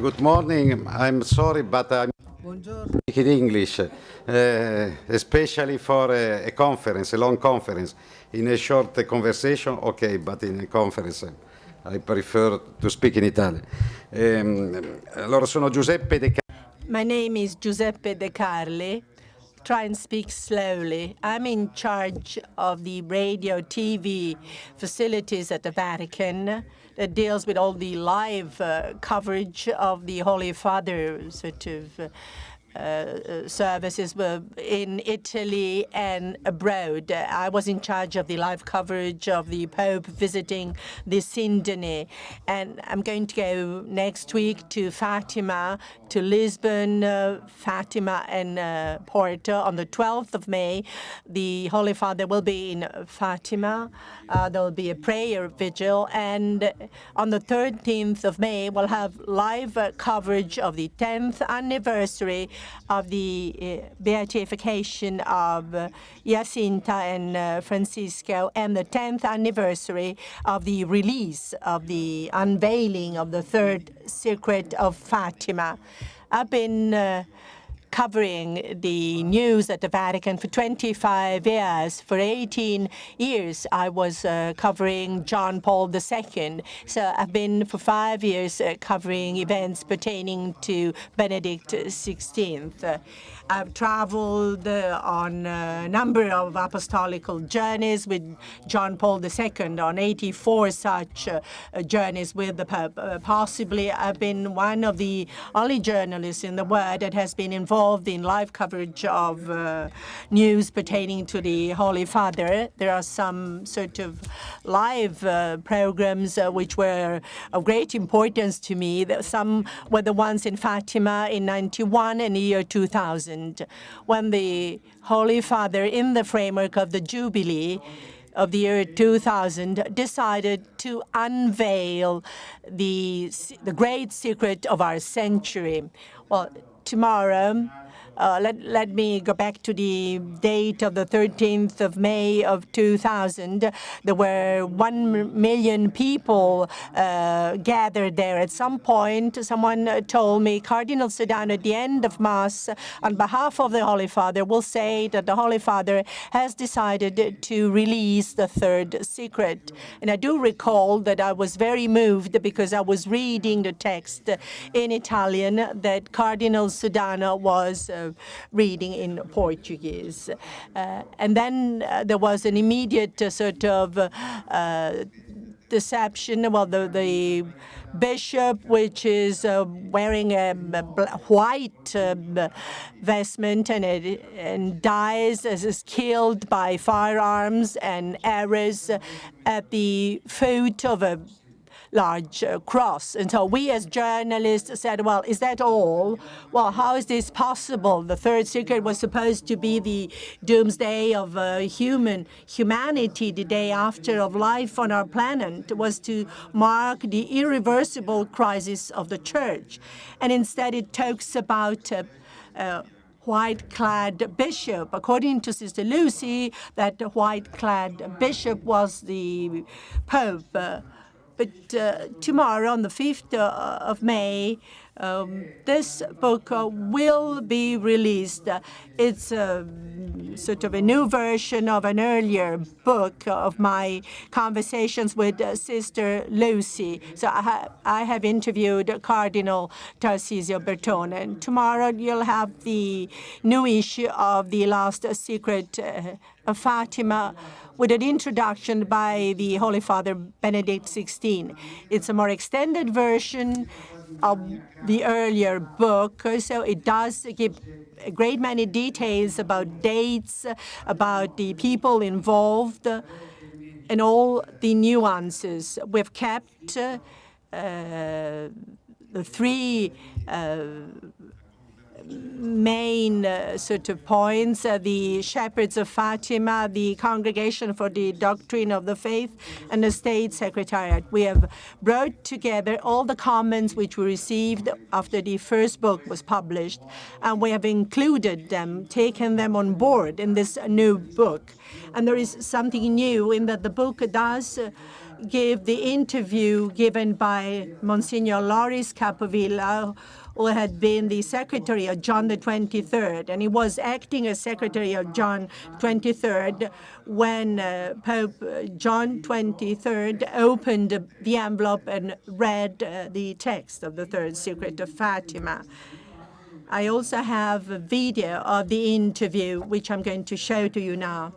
Good morning. I'm sorry, but I'm speaking English, especially for a conference, a long conference. In a short conversation, okay, but in a conference I prefer to speak in Italian. Allora, sono Giuseppe De My name is Giuseppe De Carli. Try and speak slowly. I'm in charge of the radio TV facilities at the Vatican that deals with all the live coverage of the Holy Father sort of services in Italy and abroad. I was in charge of the live coverage of the Pope visiting the Sindone. And I'm going to go next week to Fatima, to Lisbon, Fatima, and Porto. On the 12th of May, the Holy Father will be in Fatima. There will be a prayer vigil. And on the 13th of May, we'll have live coverage of the 10th anniversary of the beatification of Jacinta and Francisco, and the 10th anniversary of the release of the unveiling of the third secret of Fatima. I've been covering the news at the Vatican for 25 years. For 18 years, I was covering John Paul II. So I've been for 5 years covering events pertaining to Benedict XVI. I've traveled on a number of apostolical journeys with John Paul II, on 84 such journeys with the Pope. Possibly, I've been one of the only journalists in the world that has been involved in live coverage of news pertaining to the Holy Father. There are some sort of live programs which were of great importance to me. Some were the ones in Fatima in 91 and the year 2000, when the Holy Father, in the framework of the Jubilee of the year 2000, decided to unveil the great secret of our century. Well, tomorrow, let me go back to the date of the 13th of May of 2000. There were 1 million people gathered there. At some point, someone told me, Cardinal Sodano, at the end of Mass, on behalf of the Holy Father, will say that the Holy Father has decided to release the third secret. And I do recall that I was very moved because I was reading the text in Italian that Cardinal Sodano was reading in Portuguese. And then there was an immediate sort of deception. Well, the bishop, which is wearing a white vestment and dies, is killed by firearms and arrows at the foot of a large cross. And so we as journalists said, well, is that all? Well, how is this possible? The third secret was supposed to be the doomsday of humanity, the day after of life on our planet. It was to mark the irreversible crisis of the church. And instead it talks about white-clad bishop. According to Sister Lucy, that white-clad bishop was the Pope. But tomorrow, on the 5th of May, this book will be released. It's sort of a new version of an earlier book of my conversations with Sister Lucy. So I have interviewed Cardinal Tarcisio Bertone. And tomorrow you'll have the new issue of The Last Secret of Fatima, with an introduction by the Holy Father Benedict XVI. It's a more extended version of the earlier book, so it does give a great many details about dates, about the people involved, and all the nuances. We've kept the three main sort of points, the Shepherds of Fatima, the Congregation for the Doctrine of the Faith, and the State Secretariat. We have brought together all the comments which we received after the first book was published, and we have included them, taken them on board in this new book. And there is something new in that the book does give the interview given by Monsignor Loris Capovilla, who had been the secretary of John the 23rd, and he was acting as secretary of John 23rd when Pope John 23rd opened the envelope and read the text of the third secret of Fatima. I also have a video of the interview, which I'm going to show to you now.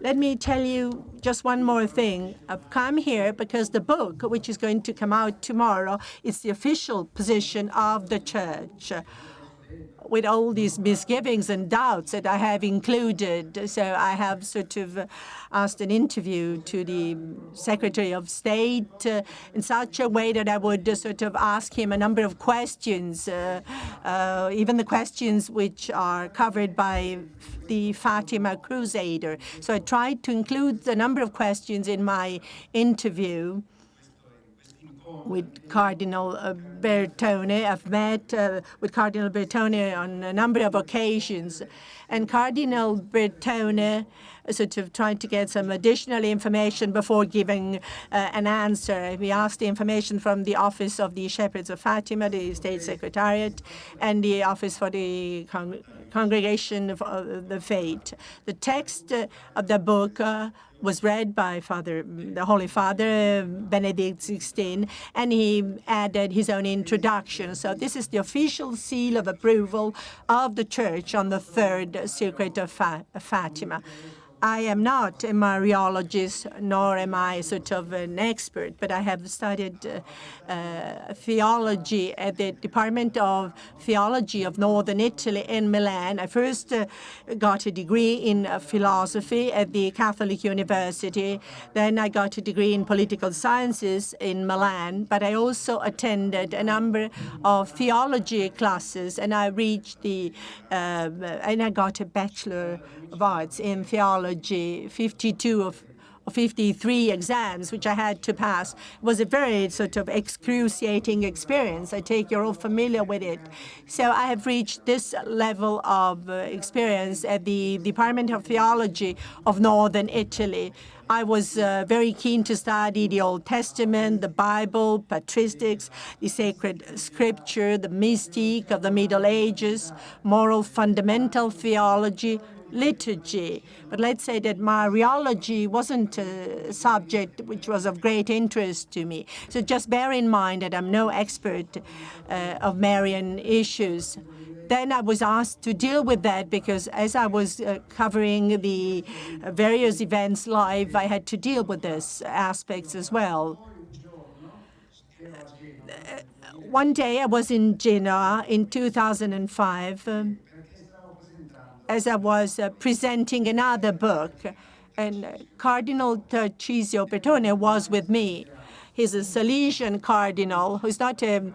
Let me tell you just one more thing. I've come here because the book, which is going to come out tomorrow, is the official position of the Church, with all these misgivings and doubts that I have included. So I have sort of asked an interview to the Secretary of State in such a way that I would sort of ask him a number of questions, even the questions which are covered by the Fatima Crusader. So I tried to include a number of questions in my interview with Cardinal Bertone. I've met with Cardinal Bertone on a number of occasions. And Cardinal Bertone sort of tried to get some additional information before giving an answer. We asked the information from the Office of the Shepherds of Fatima, the State Secretariat, and the Office for the Congregation of the Faith. The text of the book was read by the Holy Father, Benedict XVI, and he added his own introduction. So this is the official seal of approval of the Church on the third secret of Fatima. I am not a Mariologist, nor am I sort of an expert, but I have studied theology at the Department of Theology of Northern Italy in Milan. I first got a degree in philosophy at the Catholic University. Then I got a degree in political sciences in Milan, but I also attended a number of theology classes, and I reached and I got a Bachelor of Arts in Theology, 52 of 53 exams, which I had to pass. It was a very sort of excruciating experience. I take you're all familiar with it. So I have reached this level of experience at the Department of Theology of Northern Italy. I was very keen to study the Old Testament, the Bible, patristics, the sacred scripture, the mystique of the Middle Ages, moral fundamental theology, liturgy. But let's say that Mariology wasn't a subject which was of great interest to me. So just bear in mind that I'm no expert of Marian issues. Then I was asked to deal with that because as I was covering the various events live, I had to deal with these aspects as well. One day I was in Genoa in 2005 as I was presenting another book, and Cardinal Tarcisio Bertone was with me. He's a Salesian cardinal who's not a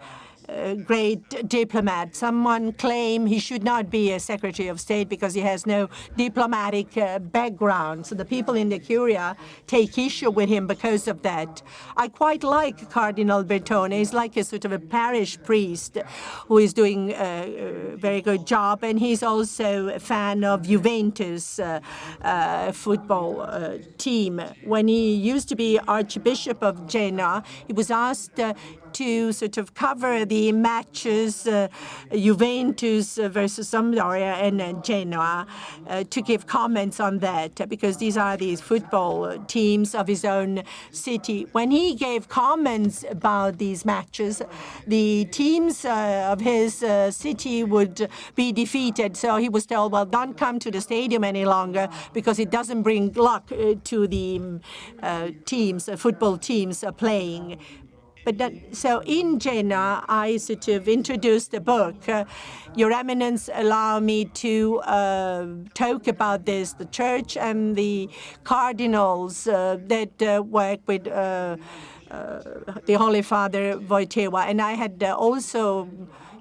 great diplomat. Someone claimed he should not be a Secretary of State because he has no diplomatic background. So the people in the Curia take issue with him because of that. I quite like Cardinal Bertone. He's like a sort of a parish priest who is doing a very good job, and he's also a fan of Juventus football team. When he used to be Archbishop of Genoa, he was asked to sort of cover the matches, Juventus versus Sampdoria and Genoa, to give comments on that, because these are these football teams of his own city. When he gave comments about these matches, the teams of his city would be defeated. So he was told, well, don't come to the stadium any longer because it doesn't bring luck to the football teams playing. So in Genoa, I sort of introduced the book. Your Eminence, allow me to talk about this, the Church and the cardinals that work with the Holy Father Wojtyła. And I had also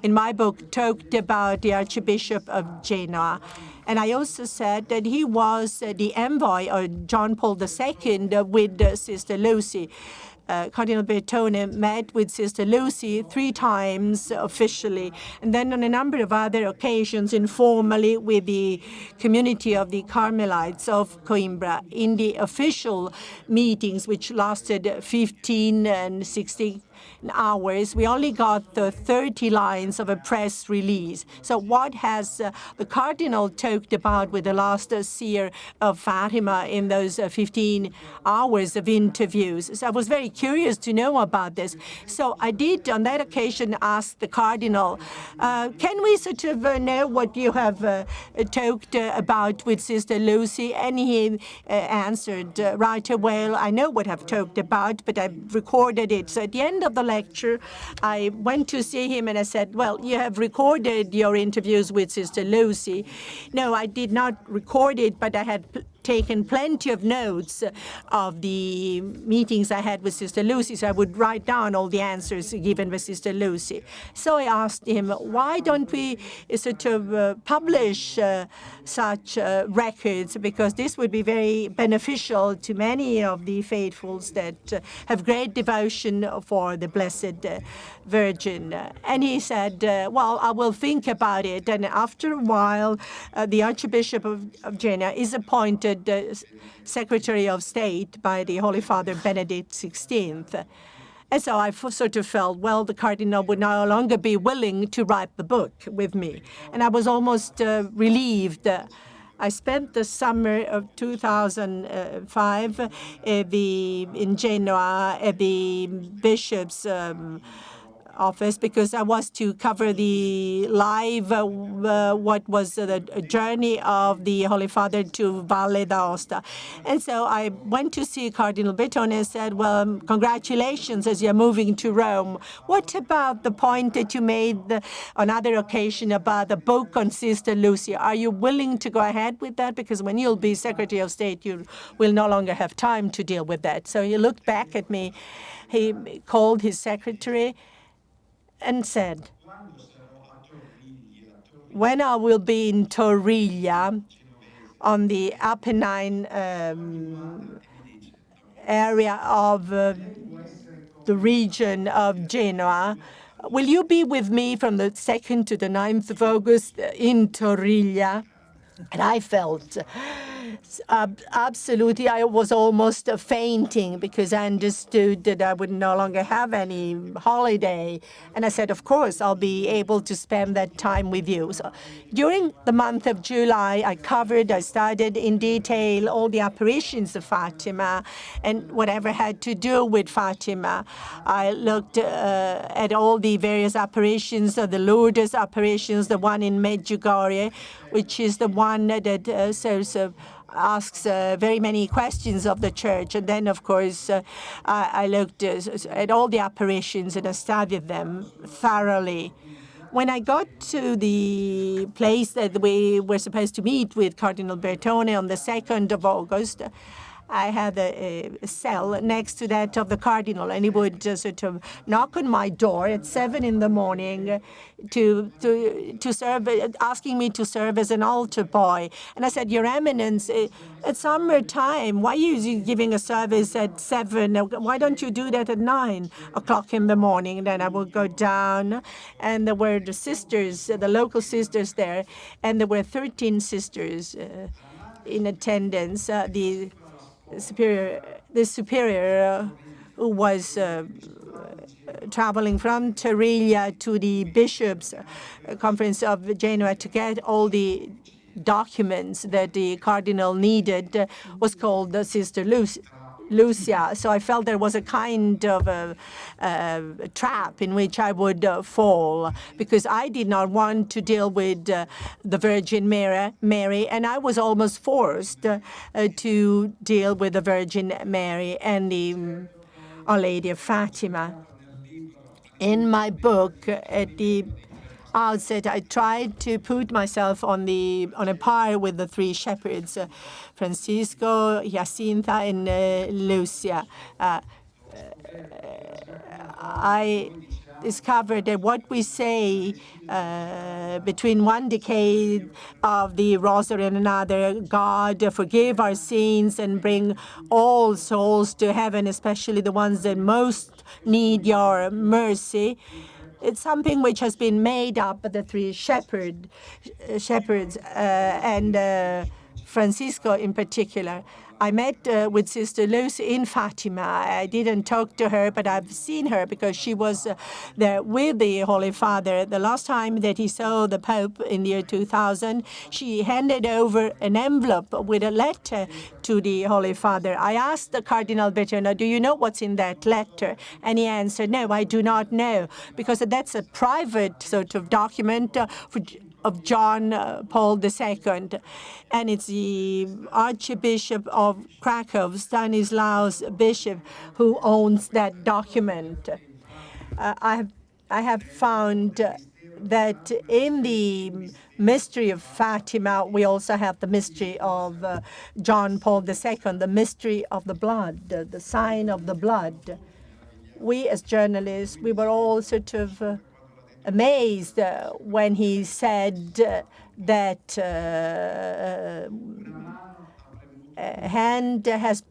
in my book, talked about the Archbishop of Genoa. And I also said that he was the envoy of John Paul II with Sister Lucy. Cardinal Bertone met with Sister Lucy 3 times officially, and then on a number of other occasions informally with the community of the Carmelites of Coimbra. In the official meetings, which lasted 15 and 16 hours, we only got the 30 lines of a press release. So what has the Cardinal talked about with the last seer of Fatima in those 15 hours of interviews? So I was very curious to know about this. So I did, on that occasion, ask the Cardinal, can we sort of know what you have talked about with Sister Lucy? And he answered right away, I know what I've talked about, but I've recorded it. So at the end of the lecture, I went to see him and I said, well, you have recorded your interviews with Sister Lucy. No, I did not record it, but I had taken plenty of notes of the meetings I had with Sister Lucy, so I would write down all the answers given by Sister Lucy. So I asked him, why don't we sort of publish such records, because this would be very beneficial to many of the faithfuls that have great devotion for the Blessed Virgin. And he said, well, I will think about it. And after a while, the Archbishop of Genoa is appointed Secretary of State by the Holy Father Benedict XVI. And so I sort of felt, well, the Cardinal would no longer be willing to write the book with me. And I was almost relieved. I spent the summer of 2005 in Genoa at the bishop's office, because I was to cover the live what was the journey of the Holy Father to Valle d'Aosta. And so I went to see Cardinal Bertone and said, well, congratulations as you're moving to Rome. What about the point that you made on other occasion about the book on Sister Lucy? Are you willing to go ahead with that? Because when you'll be Secretary of State, you will no longer have time to deal with that. So he looked back at me. He called his secretary and said, when I will be in Torriglia on the Apennine area of the region of Genoa, will you be with me from the 2nd to the 9th of August in Torriglia? And I felt absolutely, I was almost fainting, because I understood that I would no longer have any holiday. And I said, of course, I'll be able to spend that time with you. So during the month of July, I studied in detail all the apparitions of Fatima and whatever had to do with Fatima. I looked at all the various apparitions, the Lourdes apparitions, the one in Medjugorje, which is the one that sort of asks very many questions of the church. And then, of course, I looked at all the apparitions and I studied them thoroughly. When I got to the place that we were supposed to meet with Cardinal Bertone on the 2nd of August, I had a cell next to that of the Cardinal, and he would just sort of knock on my door at 7 in the morning to serve, asking me to serve as an altar boy. And I said, Your Eminence, it's summertime. Why are you giving a service at 7? Why don't you do that at 9 o'clock in the morning? And then I would go down, and there were the sisters, the local sisters there, and there were 13 sisters in attendance. The superior who was traveling from Torriglia to the bishops' conference of Genoa to get all the documents that the cardinal needed was called Sister Lucia. So I felt there was a kind of a trap in which I would fall, because I did not want to deal with the Virgin Mary, and I was almost forced to deal with the Virgin Mary and the Our Lady of Fatima. In my book, at the outset, I tried to put myself on a par with the 3 shepherds, Francisco, Jacinta, and Lucia. I discovered that what we say between one decade of the Rosary and another, God, forgive our sins and bring all souls to heaven, especially the ones that most need your mercy. It's something which has been made up by the three shepherds and Francisco in particular. I met with Sister Lucy in Fatima. I didn't talk to her, but I've seen her because she was there with the Holy Father. The last time that he saw the Pope in the year 2000, she handed over an envelope with a letter to the Holy Father. I asked the Cardinal Bertone, do you know what's in that letter? And he answered, no, I do not know, because that's a private sort of document of John Paul II. And it's the Archbishop of Krakow, Stanislaus Bishop, who owns that document. I have found that in the mystery of Fatima, we also have the mystery of John Paul II, the mystery of the blood, the sign of the blood. We as journalists, we were all sort of amazed when he said that a hand has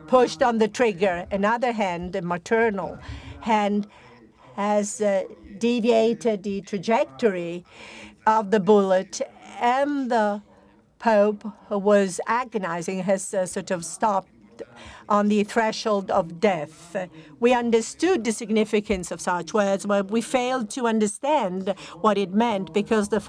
pushed on the trigger, another hand, a maternal hand, has deviated the trajectory of the bullet, and the Pope, who was agonizing, has sort of stopped on the threshold of death. We understood the significance of such words, but we failed to understand what it meant because the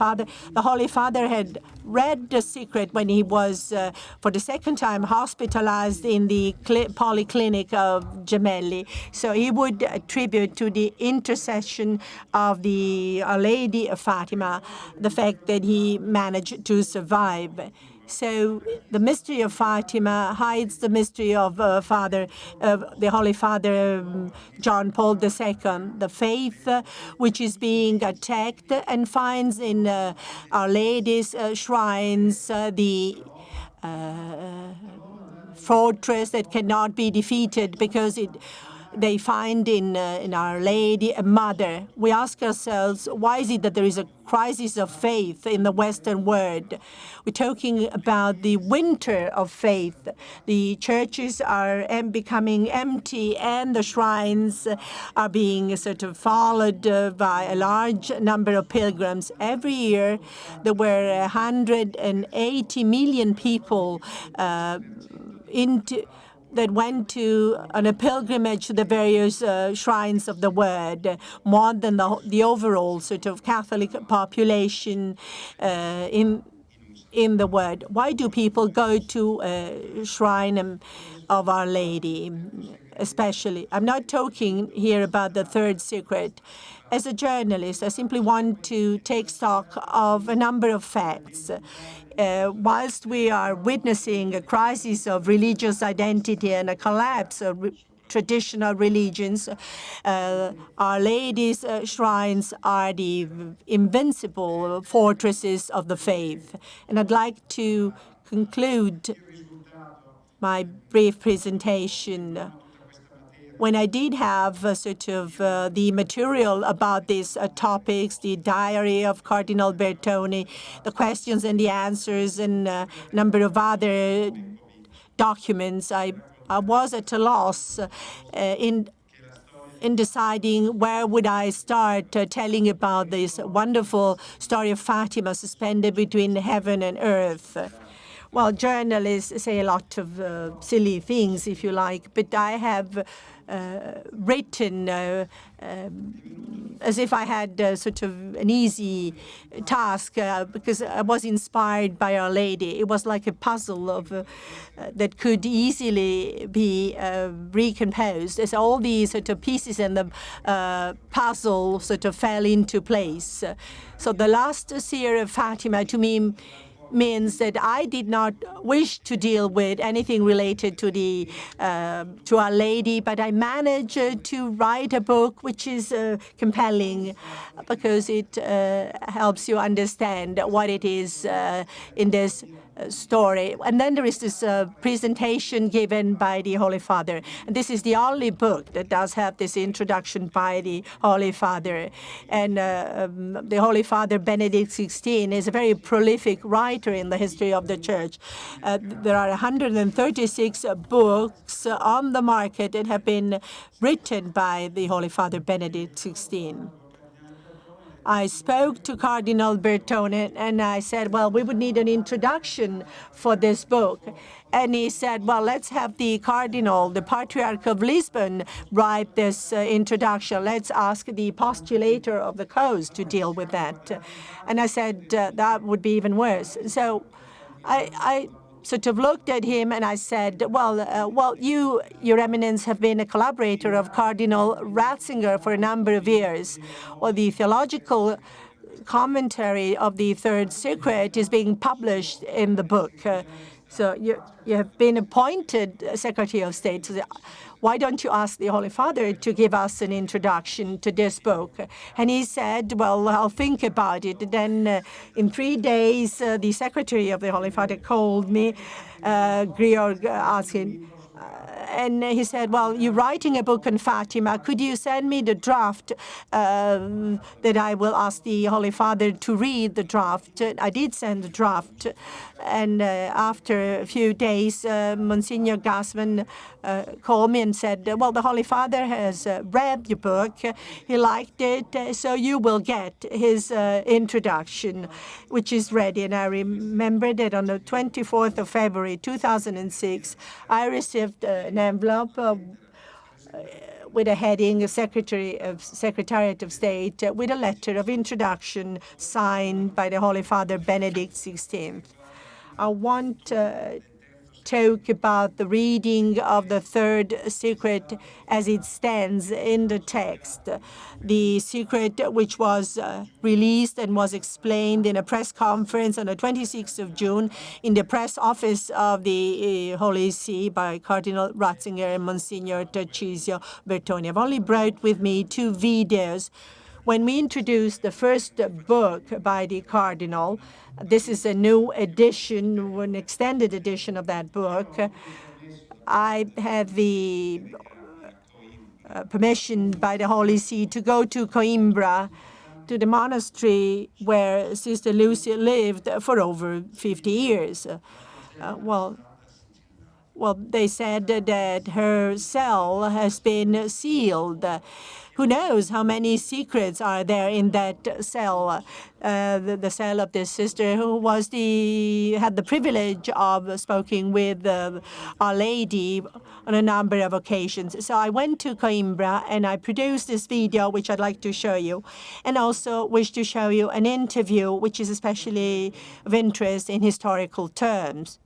Holy Father had read the secret when he was, for the second time, hospitalized in the polyclinic of Gemelli. So he would attribute to the intercession of the Our Lady of Fatima the fact that he managed to survive. So the mystery of Fatima hides the mystery of the Holy Father John Paul II, the faith which is being attacked and finds in Our Lady's shrines the fortress that cannot be defeated because they find in Our Lady a mother. We ask ourselves, why is it that there is a crisis of faith in the Western world? We're talking about the winter of faith. The churches are becoming empty and the shrines are being sort of followed by a large number of pilgrims. Every year there were 180 million people that went on a pilgrimage to the various shrines of the world, more than the overall sort of Catholic population in the world. Why do people go to a shrine of Our Lady, especially? I'm not talking here about the third secret. As a journalist, I simply want to take stock of a number of facts. Whilst we are witnessing a crisis of religious identity and a collapse of traditional religions, Our Lady's shrines are the invincible fortresses of the faith. And I'd like to conclude my brief presentation. When I did have sort of the material about these topics, the diary of Cardinal Bertone, the questions and the answers, and a number of other documents, I was at a loss in deciding where would I start telling about this wonderful story of Fatima suspended between heaven and earth. Well, journalists say a lot of silly things, if you like, but I have written as if I had sort of an easy task because I was inspired by Our Lady. It was like a puzzle of that could easily be recomposed as all these sort of pieces in the puzzle sort of fell into place. So the last seer of Fatima to me means that I did not wish to deal with anything related to Our Lady, but I managed to write a book which is compelling because it helps you understand what it is in this story. And then there is this presentation given by the Holy Father. And this is the only book that does have this introduction by the Holy Father. And the Holy Father, Benedict XVI, is a very prolific writer in the history of the Church. There are 136 books on the market that have been written by the Holy Father, Benedict XVI. I spoke to Cardinal Bertone and I said, well, we would need an introduction for this book. And he said, well, let's have the Cardinal, the Patriarch of Lisbon, write this introduction. Let's ask the postulator of the cause to deal with that. And I said, that would be even worse. So I sort of looked at him and I said, well, you, Your Eminence, have been a collaborator of Cardinal Ratzinger for a number of years. Well, the theological commentary of the Third Secret is being published in the book. So you have been appointed Secretary of State. So why don't you ask the Holy Father to give us an introduction to this book? And he said, well, I'll think about it. Then in 3 days, the Secretary of the Holy Father called me, Georg, asking, and he said, well, you're writing a book on Fatima. Could you send me the draft that I will ask the Holy Father to read the draft? I did send the draft. And after a few days, Monsignor Gassman called me and said, well, the Holy Father has read your book. He liked it, so you will get his introduction, which is ready. And I remember that on the 24th of February, 2006, I received an envelope with a heading, Secretariat of State, with a letter of introduction signed by the Holy Father Benedict XVI. I want to talk about the reading of the Third Secret as it stands in the text. The secret which was released and was explained in a press conference on the 26th of June in the press office of the Holy See by Cardinal Ratzinger and Monsignor Tarcisio Bertone. I've only brought with me 2 videos. When we introduced the first book by the Cardinal, this is a new edition, an extended edition of that book. I had the permission by the Holy See to go to Coimbra, to the monastery where Sister Lucy lived for over 50 years. Well, they said that her cell has been sealed. Who knows how many secrets are there in that cell? The cell of this sister who had the privilege of speaking with Our Lady on a number of occasions. So I went to Coimbra and I produced this video, which I'd like to show you, and also wish to show you an interview, which is especially of interest in historical terms.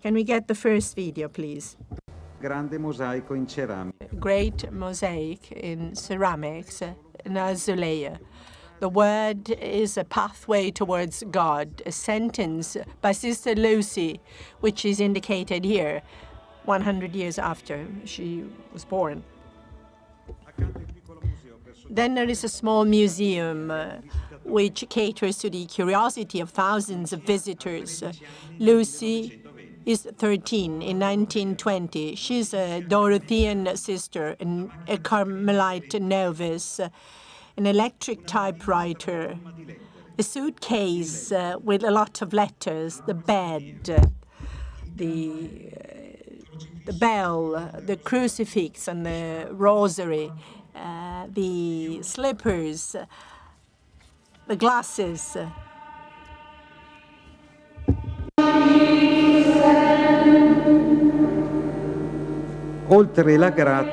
Can we get the first video, please? Grande mosaico in ceramica. Great mosaic in ceramics, in azuleia. The word is a pathway towards God, a sentence by Sister Lucy, which is indicated here, 100 years after she was born. Then there is a small museum which caters to the curiosity of thousands of visitors. Lucy is 13 in 1920. She's a Dorothean sister, a Carmelite novice, an electric typewriter, a suitcase with a lot of letters, the bed, the bell, the crucifix and the rosary, the slippers, the glasses. Oltre la grazia.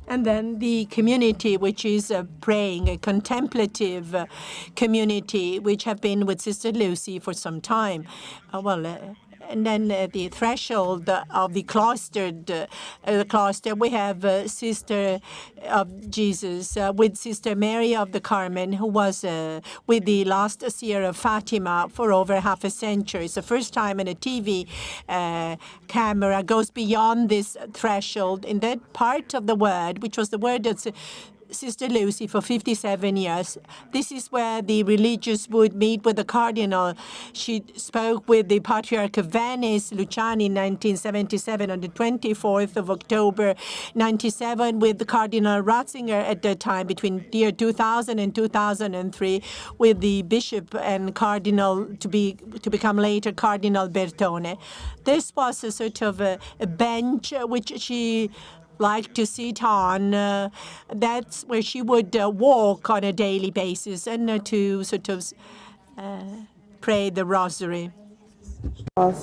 And then the community, which is praying, a contemplative community, which have been with Sister Lucy for some time. And then the threshold of the cloister, we have Sister of Jesus with Sister Mary of the Carmen, who was with the last seer of Fatima for over half a century. It's the first time in a TV camera goes beyond this threshold in that part of the word, which was the word that's Sister Lucy for 57 years. This is where the religious would meet with the cardinal. She spoke with the Patriarch of Venice, Luciani, in 1977, on the 24th of October, 97, with the Cardinal Ratzinger at that time, between the year 2000 and 2003, with the bishop and cardinal to become later Cardinal Bertone. This was a sort of a bench which she liked to sit on. That's where she would walk on a daily basis and to sort of pray the rosary. Al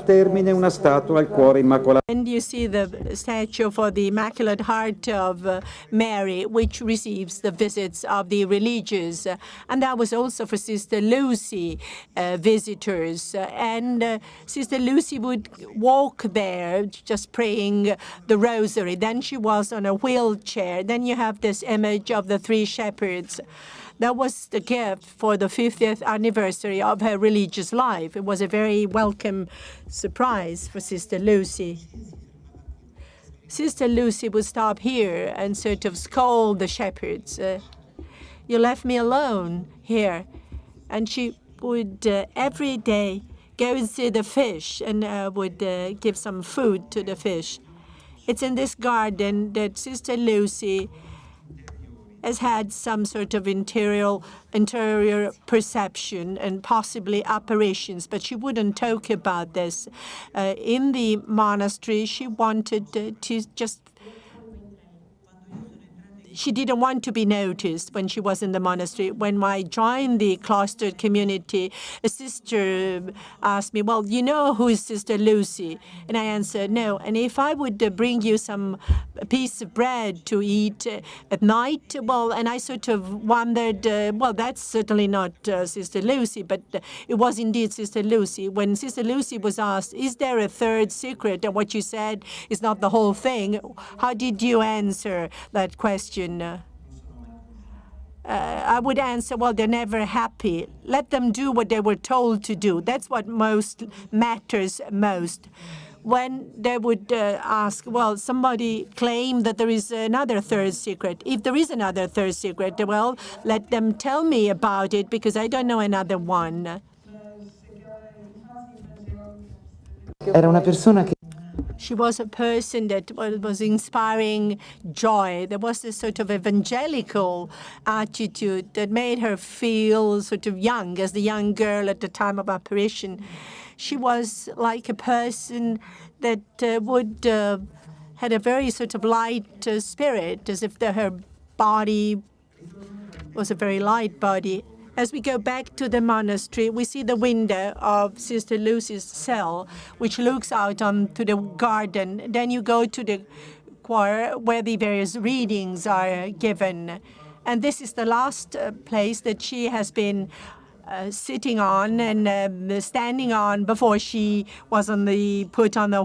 termine una statua al cuore immacolato. And you see the statue for the Immaculate Heart of Mary, which receives the visits of the religious. And that was also for Sister Lucy visitors. And Sister Lucy would walk there just praying the rosary. Then she was on a wheelchair. Then you have this image of the three shepherds. That was the gift for the 50th anniversary of her religious life. It was a very welcome surprise for Sister Lucy. Sister Lucy would stop here and sort of scold the shepherds. You left me alone here. And she would every day go and see the fish and would give some food to the fish. It's in this garden that Sister Lucy has had some sort of interior perception and possibly apparitions, but she wouldn't talk about this. In the monastery, she wanted to just she didn't want to be noticed when she was in the monastery. When I joined the cloistered community, a sister asked me, well, you know who is Sister Lucy? And I answered, no. And if I would bring you some piece of bread to eat at night, well, and I sort of wondered, well, that's certainly not Sister Lucy, but it was indeed Sister Lucy. When Sister Lucy was asked, is there a third secret? And what you said is not the whole thing. How did you answer that question? I would answer, well, they're never happy. Let them do what they were told to do. That's what most matters most. When they would ask, well, somebody claimed that there is another third secret. If there is another third secret, well, let them tell me about it because I don't know another one. Era una persona che She was a person that was inspiring joy. There was this sort of evangelical attitude that made her feel sort of young, as the young girl at the time of apparition. She was like a person that had a very sort of light spirit, as if her body was a very light body. As we go back to the monastery, we see the window of Sister Lucy's cell, which looks out onto the garden. Then you go to the choir where the various readings are given. And this is the last place that she has been sitting on and standing on before she was put on the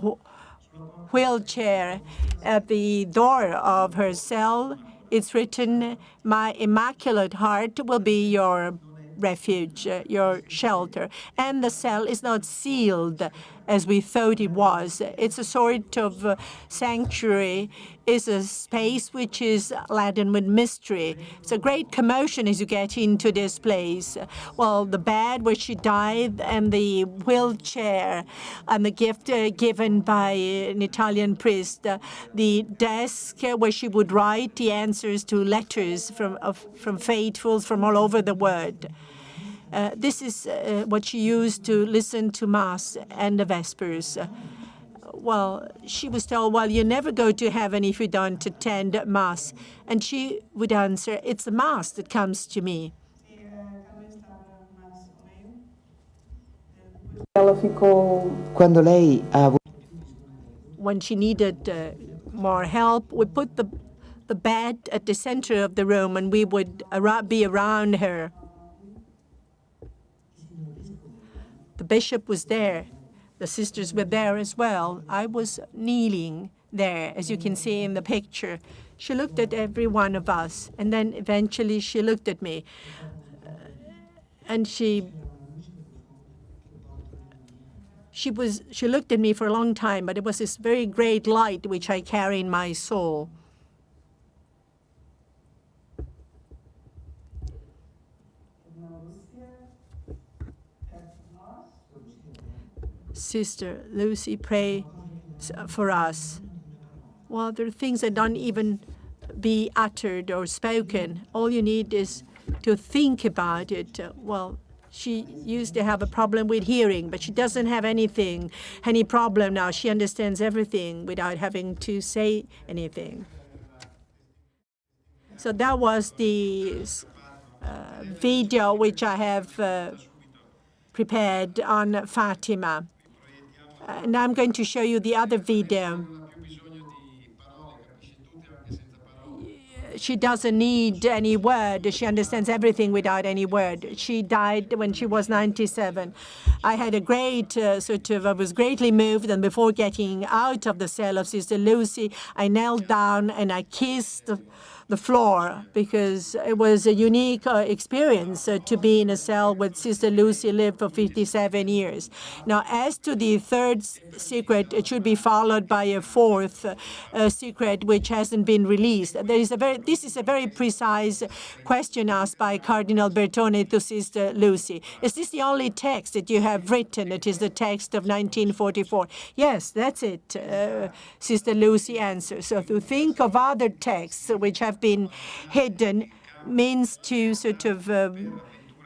wheelchair. At the door of her cell, it's written, my Immaculate Heart will be your refuge, your shelter. And the cell is not sealed as we thought it was. It's a sort of sanctuary. It's a space which is laden with mystery. It's a great commotion as you get into this place. Well, the bed where she died and the wheelchair and the gift given by an Italian priest, the desk where she would write the answers to letters from faithfuls from all over the world. This is what she used to listen to Mass and the Vespers. Well, she was told, well, you never go to heaven if you don't attend Mass. And she would answer, it's the Mass that comes to me. quando lei ha avuto When she needed more help, we put the bed at the center of the room and we would be around her. The bishop was there. The sisters were there as well. I was kneeling there, as you can see in the picture. She looked at every one of us, and then eventually she looked at me. And she looked at me for a long time, but it was this very great light which I carry in my soul. Sister Lucy, pray for us. Well, there are things that don't even be uttered or spoken. All you need is to think about it. Well, she used to have a problem with hearing, but she doesn't have any problem now. She understands everything without having to say anything. So that was the video which I have prepared on Fatima. And I'm going to show you the other video. She doesn't need any word. She understands everything without any word. She died when she was 97. I had a great I was greatly moved, and before getting out of the cell of Sister Lucy, I knelt down and I kissed the floor, because it was a unique experience to be in a cell with Sister Lucy, lived for 57 years. Now, as to the third secret, it should be followed by a fourth secret which hasn't been released. This is a very precise question asked by Cardinal Bertone to Sister Lucy. Is this the only text that you have written? It is the text of 1944. Yes, that's it, Sister Lucy answers. So to think of other texts which have been hidden means to sort of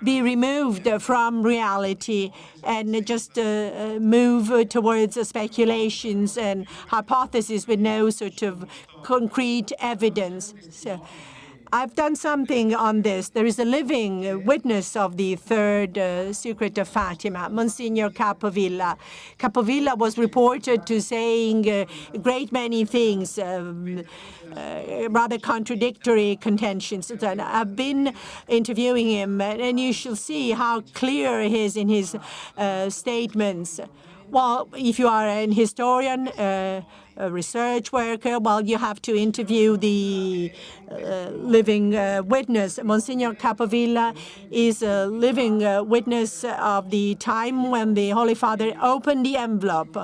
be removed from reality and just move towards speculations and hypotheses with no sort of concrete evidence. So I've done something on this. There is a living witness of the third secret of Fatima, Monsignor Capovilla. Capovilla was reported to saying a great many things, rather contradictory contentions. And I've been interviewing him, and you shall see how clear he is in his statements. Well, if you are an historian, a research worker, well, you have to interview the living witness. Monsignor Capovilla is a living witness of the time when the Holy Father opened the envelope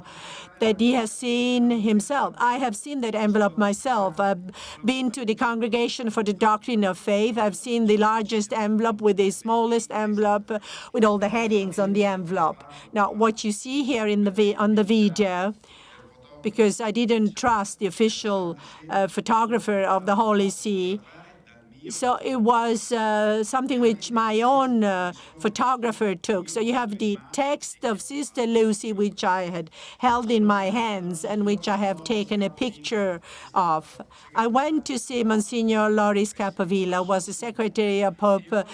that he has seen himself. I have seen that envelope myself. I've been to the Congregation for the Doctrine of Faith. I've seen the largest envelope with the smallest envelope with all the headings on the envelope. Now, what you see here on the video, because I didn't trust the official photographer of the Holy See, so it was something which my own photographer took. So you have the text of Sister Lucy, which I had held in my hands and which I have taken a picture of. I went to see Monsignor Loris Capovilla, was the secretary of Pope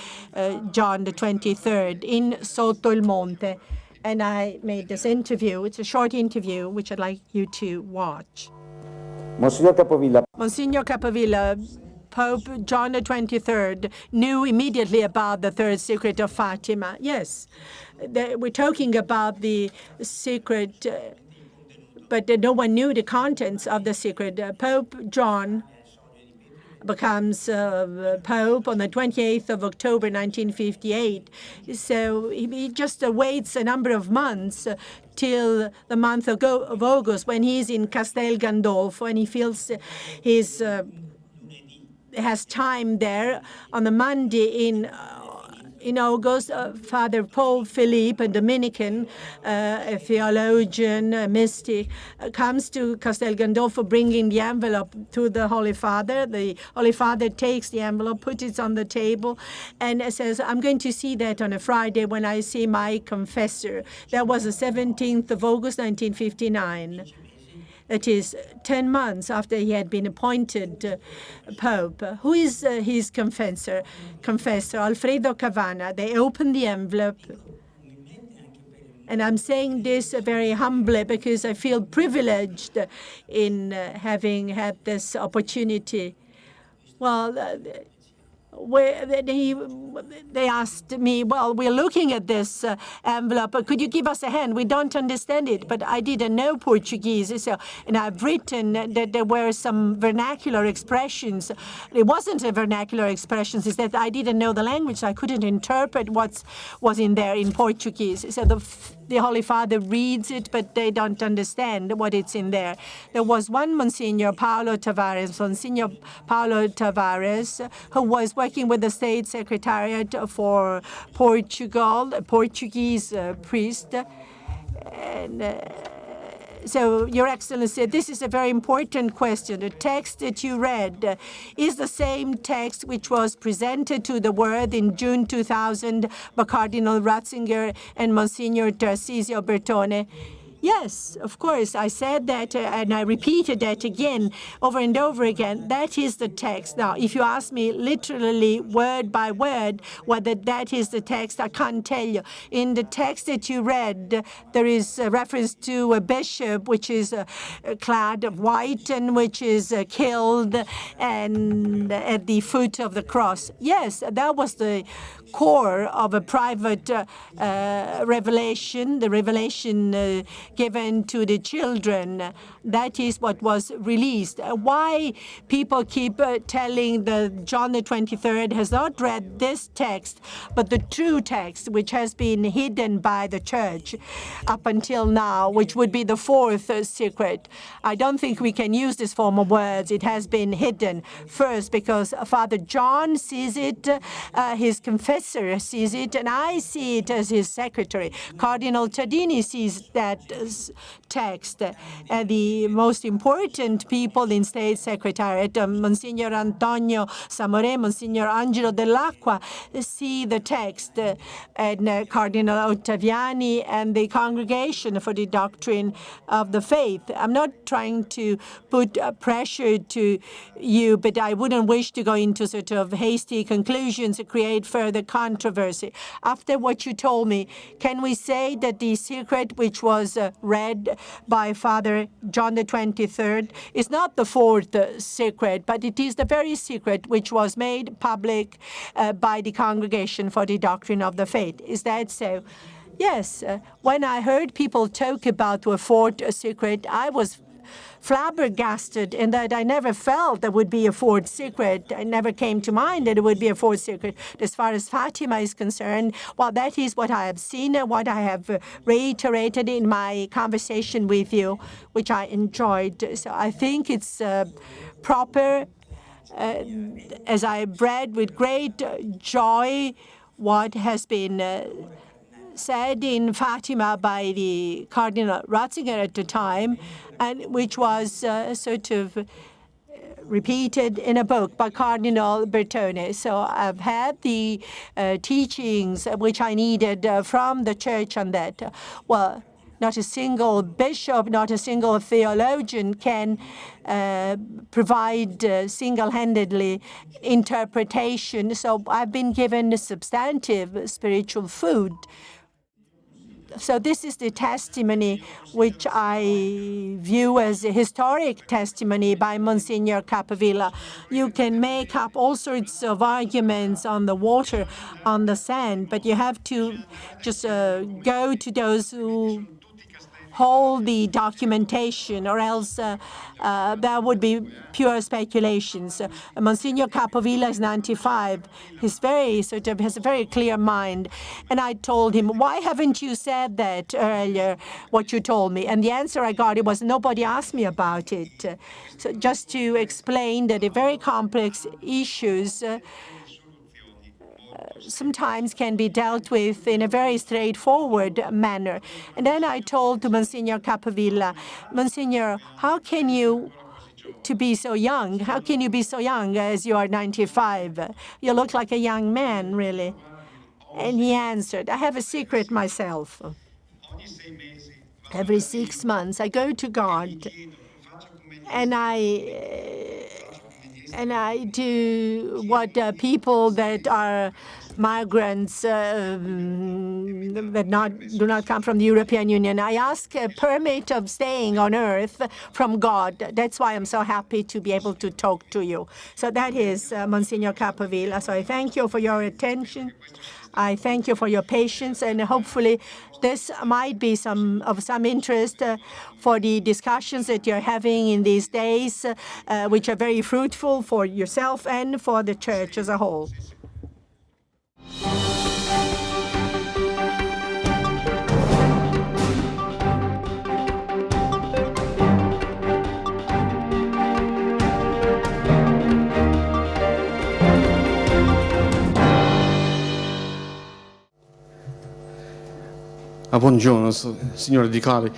John the 23rd in Sotto il Monte. And I made this interview. It's a short interview, which I'd like you to watch. Monsignor Capovilla, Pope John the 23rd knew immediately about the third secret of Fatima. Yes, we're talking about the secret, but no one knew the contents of the secret. Pope John becomes Pope on the 28th of October, 1958. So he just waits a number of months till the month of August, when he's in Castel Gandolfo, and he feels has time there. On the Monday in August, Father Paul Philippe, a Dominican, a theologian, a mystic, comes to Castel Gandolfo bringing the envelope to the Holy Father. The Holy Father takes the envelope, puts it on the table, and says, I'm going to see that on a Friday when I see my confessor. That was the 17th of August, 1959. That is 10 months after he had been appointed Pope. Who is his confessor? Alfredo Cavana. They opened the envelope. And I'm saying this very humbly because I feel privileged in having had this opportunity. Well, they asked me, well, we're looking at this envelope. Could you give us a hand? We don't understand it, but I didn't know Portuguese. So, and I've written that there were some vernacular expressions. It wasn't a vernacular expressions. It's that I didn't know the language. So I couldn't interpret what was in there in Portuguese. So the Holy Father reads it, but they don't understand what it's in there. There was one Monsignor Paulo Tavares, who was working with the State Secretariat for Portugal, a Portuguese priest. And so, Your Excellency, this is a very important question. The text that you read is the same text which was presented to the world in June 2000 by Cardinal Ratzinger and Monsignor Tarcisio Bertone. Yes, of course, I said that and I repeated that again over and over again. That is the text. Now, if you ask me literally word by word whether that is the text, I can't tell you. In the text that you read, there is a reference to a bishop which is clad white and which is killed and at the foot of the cross. Yes, that was the core of a private revelation, the revelation given to the children. That is what was released. Why people keep telling that John the 23rd has not read this text, but the true text, which has been hidden by the church up until now, which would be the fourth secret. I don't think we can use this form of words. It has been hidden. First, because Father John sees it, his confessor sees it, and I see it as his secretary. Cardinal Tadini sees that text. The most important people in State Secretariat, Monsignor Antonio Samore, Monsignor Angelo Dell'Acqua, see the text, and Cardinal Ottaviani and the Congregation for the Doctrine of the Faith. I'm not trying to put pressure to you, but I wouldn't wish to go into sort of hasty conclusions to create further controversy. After what you told me, can we say that the secret which was read by Father John the 23rd is not the fourth secret, but it is the very secret which was made public by the Congregation for the Doctrine of the Faith? Is that so? Yes. When I heard people talk about the fourth secret, I was flabbergasted in that I never felt there would be a fourth secret. It never came to mind that it would be a fourth secret. As far as Fatima is concerned, well, that is what I have seen and what I have reiterated in my conversation with you, which I enjoyed. So I think it's proper, as I read with great joy what has been said in Fatima by the Cardinal Ratzinger at the time, and which was sort of repeated in a book by Cardinal Bertone. So I've had the teachings which I needed from the church on that. Well, not a single bishop, not a single theologian can provide single-handedly interpretation. So I've been given substantive spiritual food. So this is the testimony which I view as a historic testimony by Monsignor Capovilla. You can make up all sorts of arguments on the water, on the sand, but you have to just go to those who hold the documentation, or else that would be pure speculations. Monsignor Capovilla is 95. He's very has a very clear mind. And I told him, why haven't you said that earlier, what you told me? And the answer I got, it was nobody asked me about it. So just to explain that the very complex issues sometimes can be dealt with in a very straightforward manner. And then I told to Monsignor Capovilla, Monsignor, how can you be so young? How can you be so young as you are 95? You look like a young man, really. And he answered, I have a secret myself. Every 6 months, I go to God, and I do what people that are migrants that do not come from the European Union. I ask a permit of staying on earth from God. That's why I'm so happy to be able to talk to you. So that is Monsignor Capovilla. So I thank you for your attention. I thank you for your patience, and hopefully this might be of some interest for the discussions that you're having in these days, which are very fruitful for yourself and for the church as a whole. Buongiorno, signore Di Cali.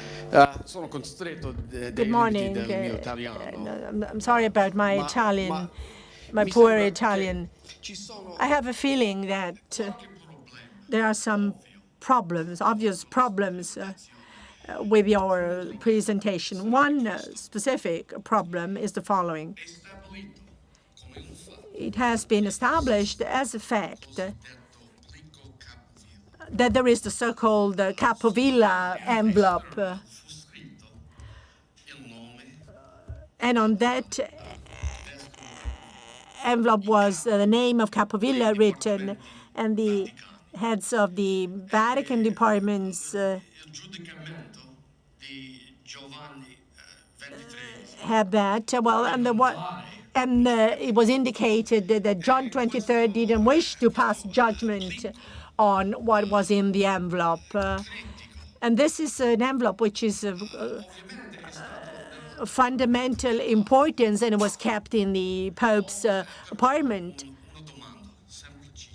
Sono costretto Good morning. del mio italiano. I'm sorry about my Italian, my poor Italian. I have a feeling that there are some problems, obvious problems with your presentation. One specific problem is the following. It has been established as a fact that there is the so-called Capovilla envelope. And on that envelope was the name of Capovilla written, and the heads of the Vatican departments had that. Well, and it was indicated that John 23 didn't wish to pass judgment on what was in the envelope. And this is an envelope which is of fundamental importance, and it was kept in the Pope's apartment.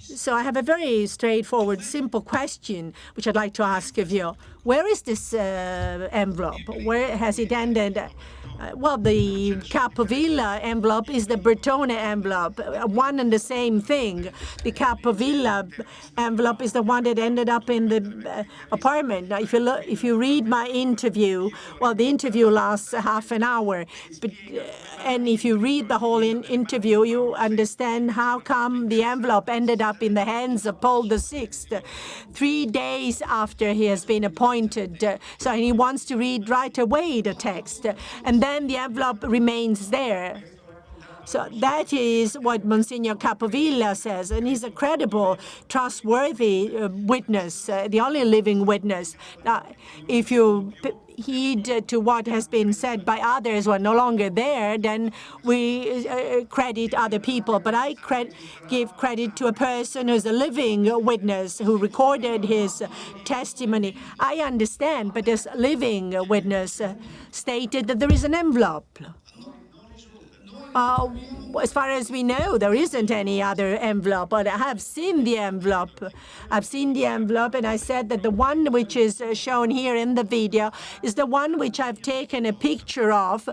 So I have a very straightforward, simple question, which I'd like to ask of you. Where is this envelope? Where has it ended? Well, the Capovilla envelope is the Bertone envelope, one and the same thing. The Capovilla envelope is the one that ended up in the apartment. Now, if you read my interview, well, the interview lasts half an hour, but and if you read the whole interview, you understand how come the envelope ended up in the hands of Paul VI 3 days after he has been appointed. So he wants to read right away the text, and then the envelope remains there. So that is what Monsignor Capovilla says, and he's a credible, trustworthy witness, the only living witness. Now, if you heed to what has been said by others who are no longer there, then we credit other people. But I give credit to a person who's a living witness who recorded his testimony. I understand, but this living witness stated that there is an envelope. As far as we know, there isn't any other envelope, but I have seen the envelope. I've seen the envelope, and I said that the one which is shown here in the video is the one which I've taken a picture of.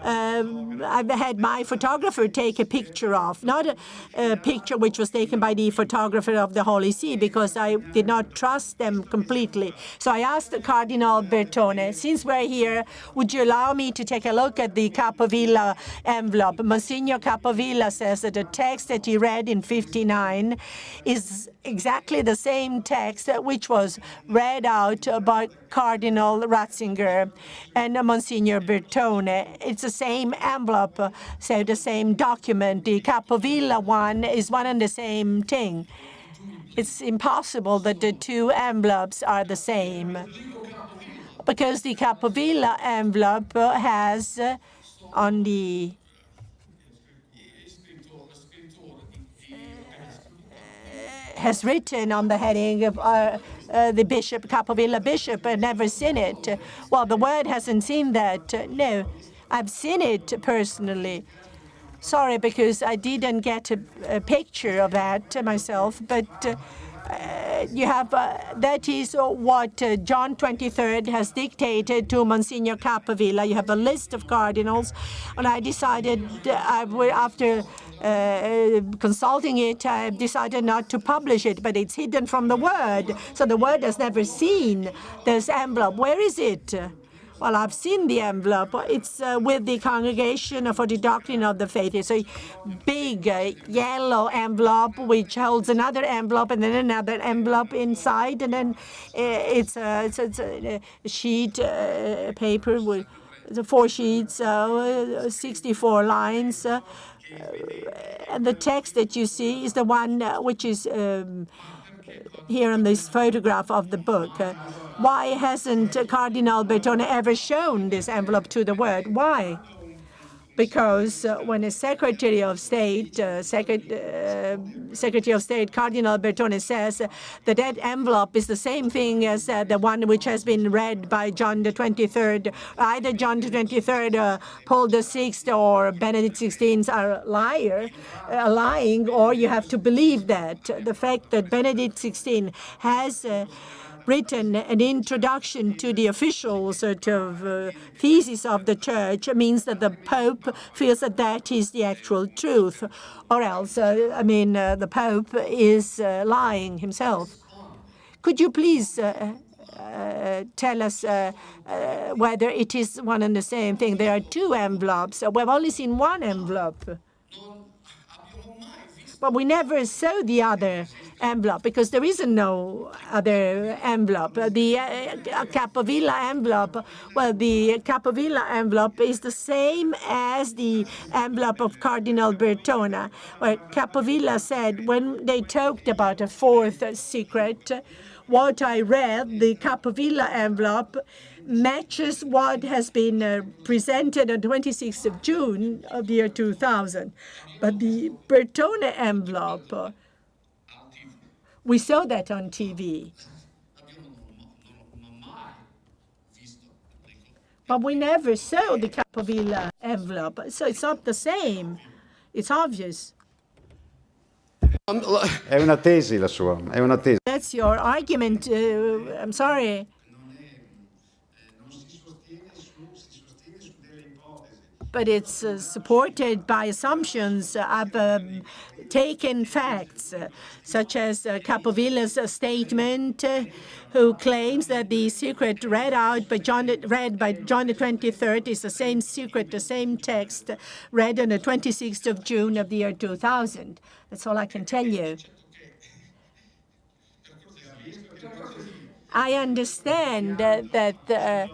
I've had my photographer take a picture of, not a picture which was taken by the photographer of the Holy See, because I did not trust them completely. So I asked Cardinal Bertone, since we're here, would you allow me to take a look at the Capovilla envelope? Monsignor Capovilla says that the text that he read in '59 is exactly the same text which was read out by Cardinal Ratzinger and Monsignor Bertone. It's the same envelope, so the same document. The Capovilla one is one and the same thing. It's impossible that the two envelopes are the same, because the Capovilla envelope has on the has written on the heading of the bishop, Capovilla bishop, never seen it. Well, the word hasn't seen that. No, I've seen it personally. Sorry, because I didn't get a picture of that myself, but you have that is what John 23 has dictated to Monsignor Capovilla. You have a list of cardinals, and I decided after consulting it, I decided not to publish it, but it's hidden from the Word, so the Word has never seen this envelope. Where is it? Well, I've seen the envelope. It's with the Congregation for the Doctrine of the Faith. It's a big yellow envelope which holds another envelope and then another envelope inside, and then it's a sheet paper with 4 sheets, 64 lines. And the text that you see is the one which is here on this photograph of the book. Why hasn't Cardinal Bertone ever shown this envelope to the Word? Why? Because when a Secretary of State, Secretary of State Cardinal Bertone says that that envelope is the same thing as the one which has been read by John the 23rd, either John the 23rd, Paul the 6th, or Benedict XVI are lying, or you have to believe that. The fact that Benedict XVI has written an introduction to the official sort of thesis of the church means that the Pope feels that that is the actual truth, or else, the Pope is lying himself. Could you please tell us whether it is one and the same thing? There are two envelopes. We've only seen one envelope. But we never saw the other envelope because there is no other envelope. The Capovilla envelope, well, the Capovilla envelope is the same as the envelope of Cardinal Bertone, where Capovilla said when they talked about a fourth secret, what I read, the Capovilla envelope matches what has been presented on 26th of June of the year 2000. But the Bertone envelope, we saw that on TV. But we never saw the Capovilla envelope, so it's not the same. It's obvious. È una tesi la sua, è una tesi. That's your argument. I'm sorry. But it's supported by assumptions. I've taken facts, such as Capovilla's statement, who claims that the secret read by John the 23rd is the same secret, the same text read on the 26th of June of the year 2000. That's all I can tell you. I understand that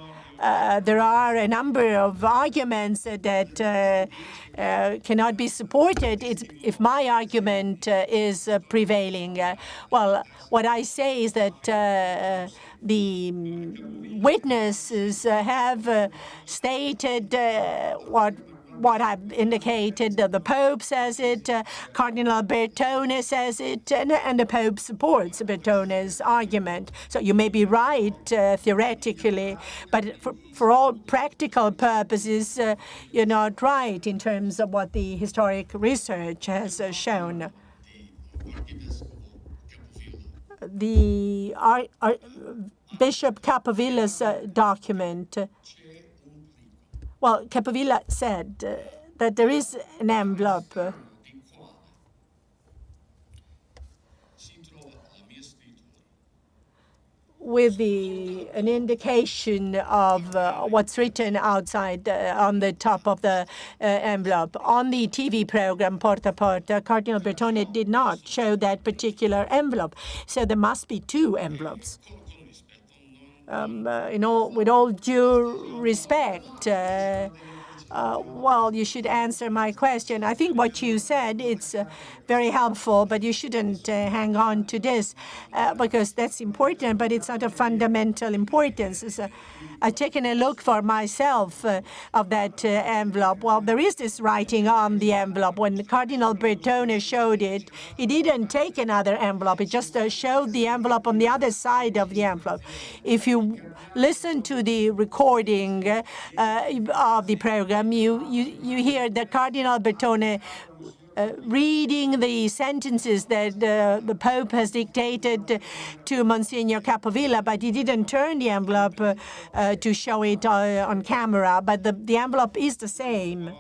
there are a number of arguments that cannot be supported if my argument is prevailing. Well, what I say is that the witnesses have stated what I've indicated. The Pope says it, Cardinal Bertone says it, and the Pope supports Bertone's argument. So you may be right theoretically, but for all practical purposes, you're not right in terms of what the historic research has shown. The Bishop Capovilla's document. Well, Capovilla said that there is an envelope with an indication of what's written outside on the top of the envelope. On the TV program Porta a Porta, Cardinal Bertone did not show that particular envelope. So there must be two envelopes. With all due respect, well, you should answer my question. I think what you said, it's very helpful, but you shouldn't hang on to this because that's important, but it's not of fundamental importance. I've taken a look for myself of that envelope. Well, there is this writing on the envelope. When Cardinal Bertone showed it, he didn't take another envelope. He just showed the envelope on the other side of the envelope. If you listen to the recording of the program, you hear that Cardinal Bertone reading the sentences that the Pope has dictated to Monsignor Capovilla, but he didn't turn the envelope to show it on camera. But the envelope is the same.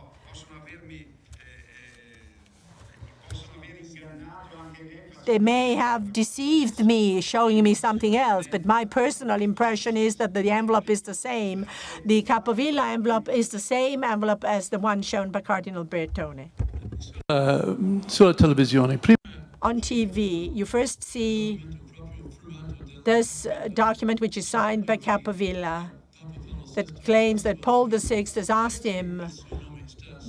They may have deceived me, showing me something else, but my personal impression is that the envelope is the same. The Capovilla envelope is the same envelope as the one shown by Cardinal Bertone. Sulla televisione. On TV, you first see this document, which is signed by Capovilla, that claims that Paul VI has asked him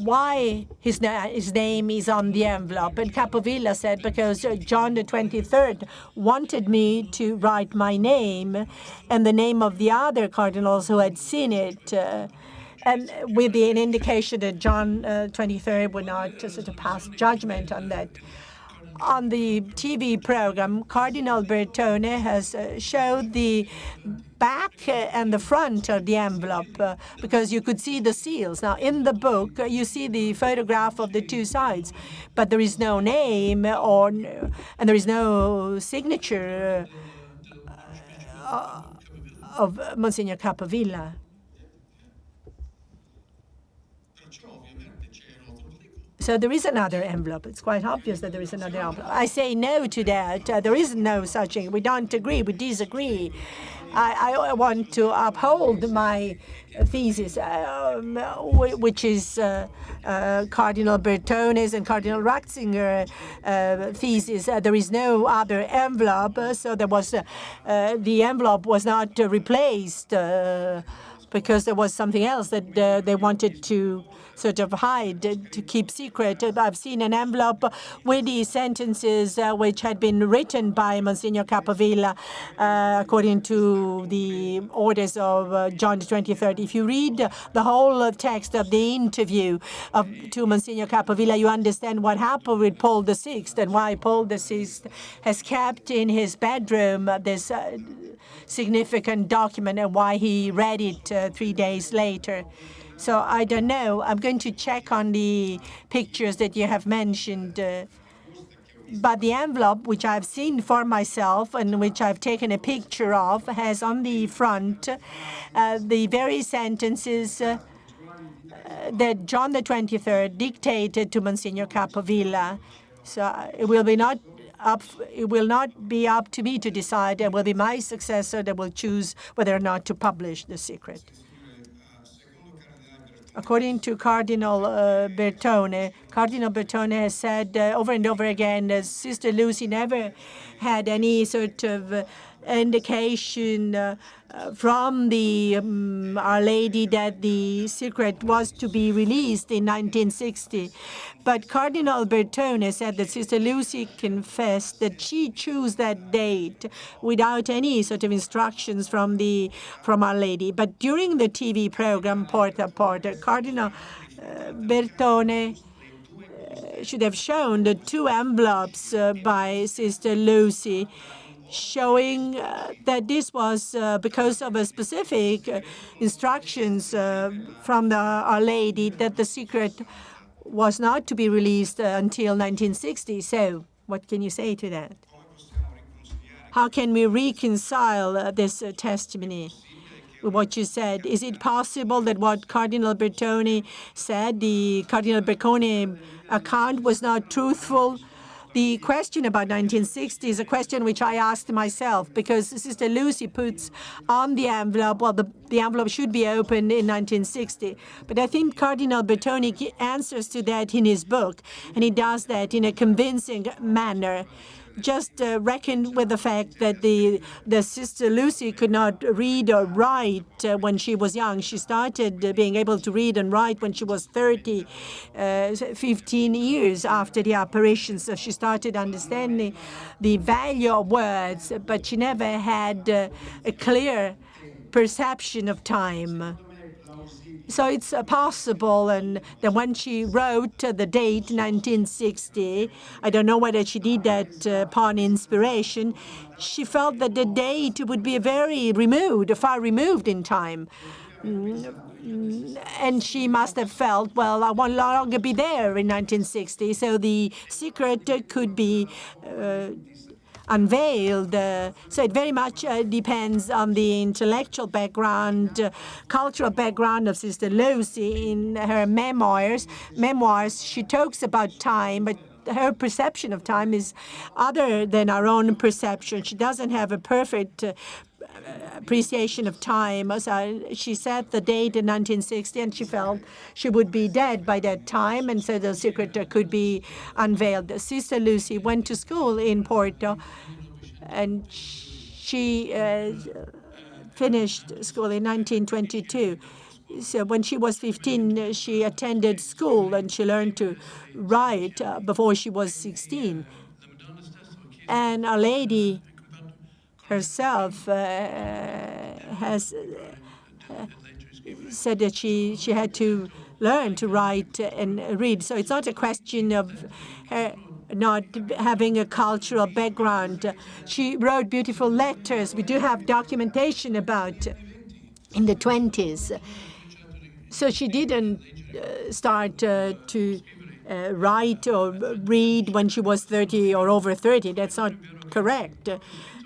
why his name is on the envelope. And Capovilla said, because John the 23rd wanted me to write my name and the name of the other cardinals who had seen it, and with an indication that John 23rd would not sort of pass judgment on that. On the TV program, Cardinal Bertone has showed the back and the front of the envelope because you could see the seals. Now, in the book, you see the photograph of the two sides, but there is no name and there is no signature of Monsignor Capovilla. So there is another envelope. It's quite obvious that there is another envelope. I say no to that. There is no such thing. We don't agree. We disagree. I want to uphold my thesis, which is Cardinal Bertone's and Cardinal Ratzinger thesis. There is no other envelope, so there was the envelope was not replaced because there was something else that they wanted to sort of hide, to keep secret. I've seen an envelope with the sentences which had been written by Monsignor Capovilla according to the orders of John the 23rd. If you read the whole text of the interview to Monsignor Capovilla, you understand what happened with Paul VI and why Paul VI has kept in his bedroom this significant document and why he read it 3 days later. So I don't know. I'm going to check on the pictures that you have mentioned. But the envelope, which I've seen for myself and which I've taken a picture of, has on the front the very sentences that John the 23rd dictated to Monsignor Capovilla. So it will not be up to me to decide. It will be my successor that will choose whether or not to publish the secret. According to Cardinal Bertone, Cardinal Bertone has said over and over again that Sister Lucy never had any sort of indication from the Our Lady that the secret was to be released in 1960. But Cardinal Bertone said that Sister Lucy confessed that she chose that date without any sort of instructions from Our Lady. But during the TV program Porta Porta, Cardinal Bertone should have shown the 2 envelopes by Sister Lucy, showing that this was because of a specific instructions from Our Lady that the secret was not to be released until 1960. So what can you say to that? How can we reconcile this testimony with what you said? Is it possible that what Cardinal Bertone said, the Cardinal Bertone account, was not truthful? The question about 1960 is a question which I asked myself, because Sister Lucy puts on the envelope, well, the envelope should be opened in 1960. But I think Cardinal Bertone answers to that in his book, and he does that in a convincing manner. Just reckon with the fact that the Sister Lucy could not read or write when she was young. She started being able to read and write when she was 15 years after the apparition. So she started understanding the value of words, but she never had a clear perception of time. So it's possible, and that when she wrote the date 1960, I don't know whether she did that upon inspiration, she felt that the date would be very removed, far removed in time. And she must have felt, well, I will no longer be there in 1960, so the secret could be unveiled. So it very much depends on the intellectual background, cultural background of Sister Lucy. In her memoirs, she talks about time, but her perception of time is other than our own perception. She doesn't have a perfect appreciation of time. So she set the date in 1960, and she felt she would be dead by that time, and so the secret could be unveiled. Sister Lucy went to school in Porto, and she finished school in 1922. So when she was 15, she attended school, and she learned to write before she was 16. And Our Lady herself has said that she had to learn to write and read. So it's not a question of her not having a cultural background. She wrote beautiful letters. We do have documentation about in the 20s. So she didn't start to write or read when she was 30 or over 30. That's not correct.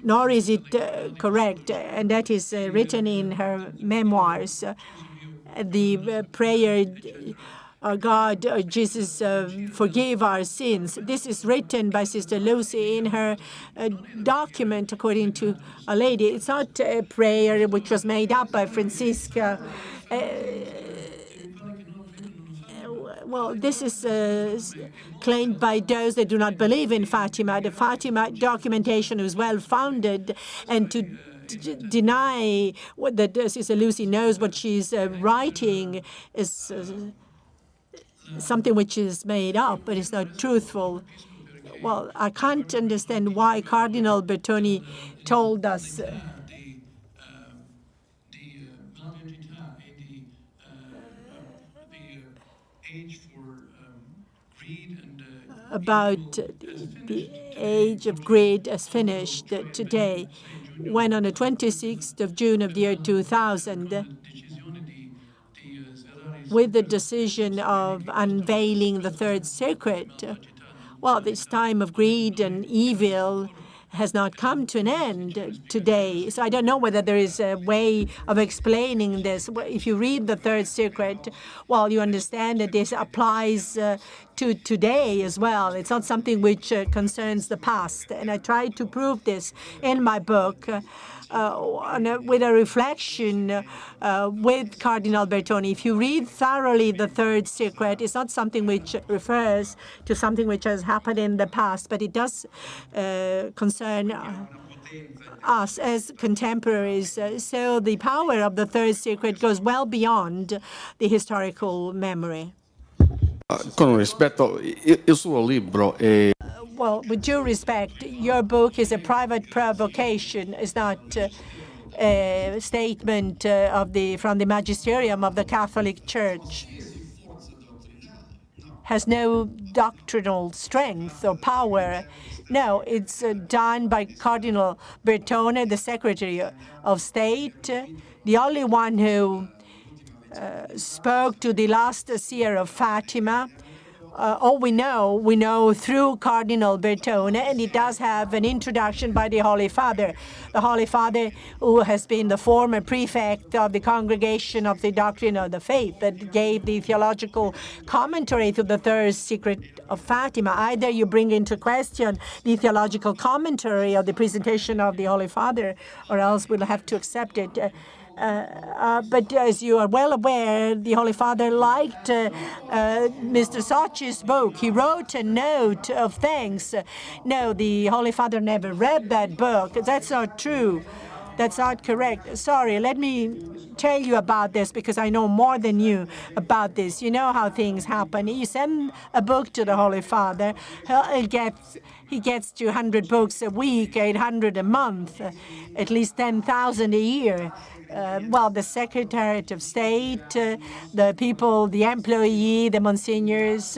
nor is it correct, and that is written in her memoirs. The prayer, God, Jesus, forgive our sins. This is written by Sister Lucy in her document, according to a lady. It's not a prayer which was made up by Francisca. Well, this is claimed by those that do not believe in Fatima. The Fatima documentation is well-founded, and to deny that Sister Lucy knows what she's writing is something which is made up, but it's not truthful. Well, I can't understand why Cardinal Bertoni told us about the age of greed as finished today, when on the 26th of June of the year 2000, with the decision of unveiling the Third Circuit, well, this time of greed and evil has not come to an end today. So I don't know whether there is a way of explaining this. If you read the Third Circuit, well, you understand that this applies to today as well. It's not something which concerns the past. And I tried to prove this in my book. With a reflection with Cardinal Bertoni. If you read thoroughly the Third Circuit, it's not something which refers to something which has happened in the past, but it does concern us as contemporaries. So the power of the Third Circuit goes well beyond the historical memory. Con rispetto, il suo libro è... Well, with due respect, your book is a private provocation. It's not a statement from the magisterium of the Catholic Church. Has no doctrinal strength or power. No, it's done by Cardinal Bertone, the Secretary of State, the only one who spoke to the last seer of Fatima. All we know through Cardinal Bertone, and it does have an introduction by the Holy Father. The Holy Father, who has been the former prefect of the Congregation of the Doctrine of the Faith, that gave the theological commentary to the Third Secret of Fatima. Either you bring into question the theological commentary of the presentation of the Holy Father, or else we'll have to accept it. But as you are well aware, the Holy Father liked Mr. Sacchi's book. He wrote a note of thanks. No, the Holy Father never read that book. That's not true. That's not correct. Sorry, let me tell you about this because I know more than you about this. You know how things happen. You send a book to the Holy Father, he gets 200 books a week, 800 a month, at least 10,000 a year. Well, the Secretariat of State, the people, the employee, the monsignors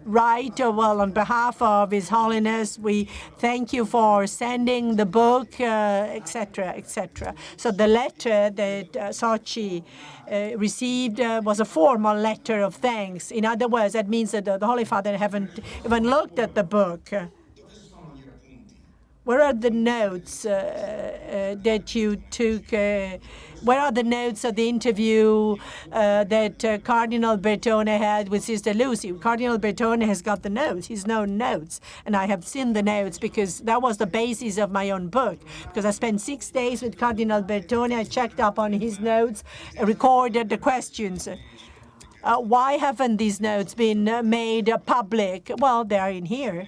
write, well, on behalf of His Holiness, we thank you for sending the book, etc., etc. So the letter that Sacchi received was a formal letter of thanks. In other words, that means that the Holy Father haven't even looked at the book. Where are the notes that you took? Where are the notes of the interview that Cardinal Bertone had with Sister Lucy? Cardinal Bertone has got the notes. He's known notes. And I have seen the notes because that was the basis of my own book. Because I spent 6 days with Cardinal Bertone. I checked up on his notes, recorded the questions. Why haven't these notes been made public? Well, they are in here.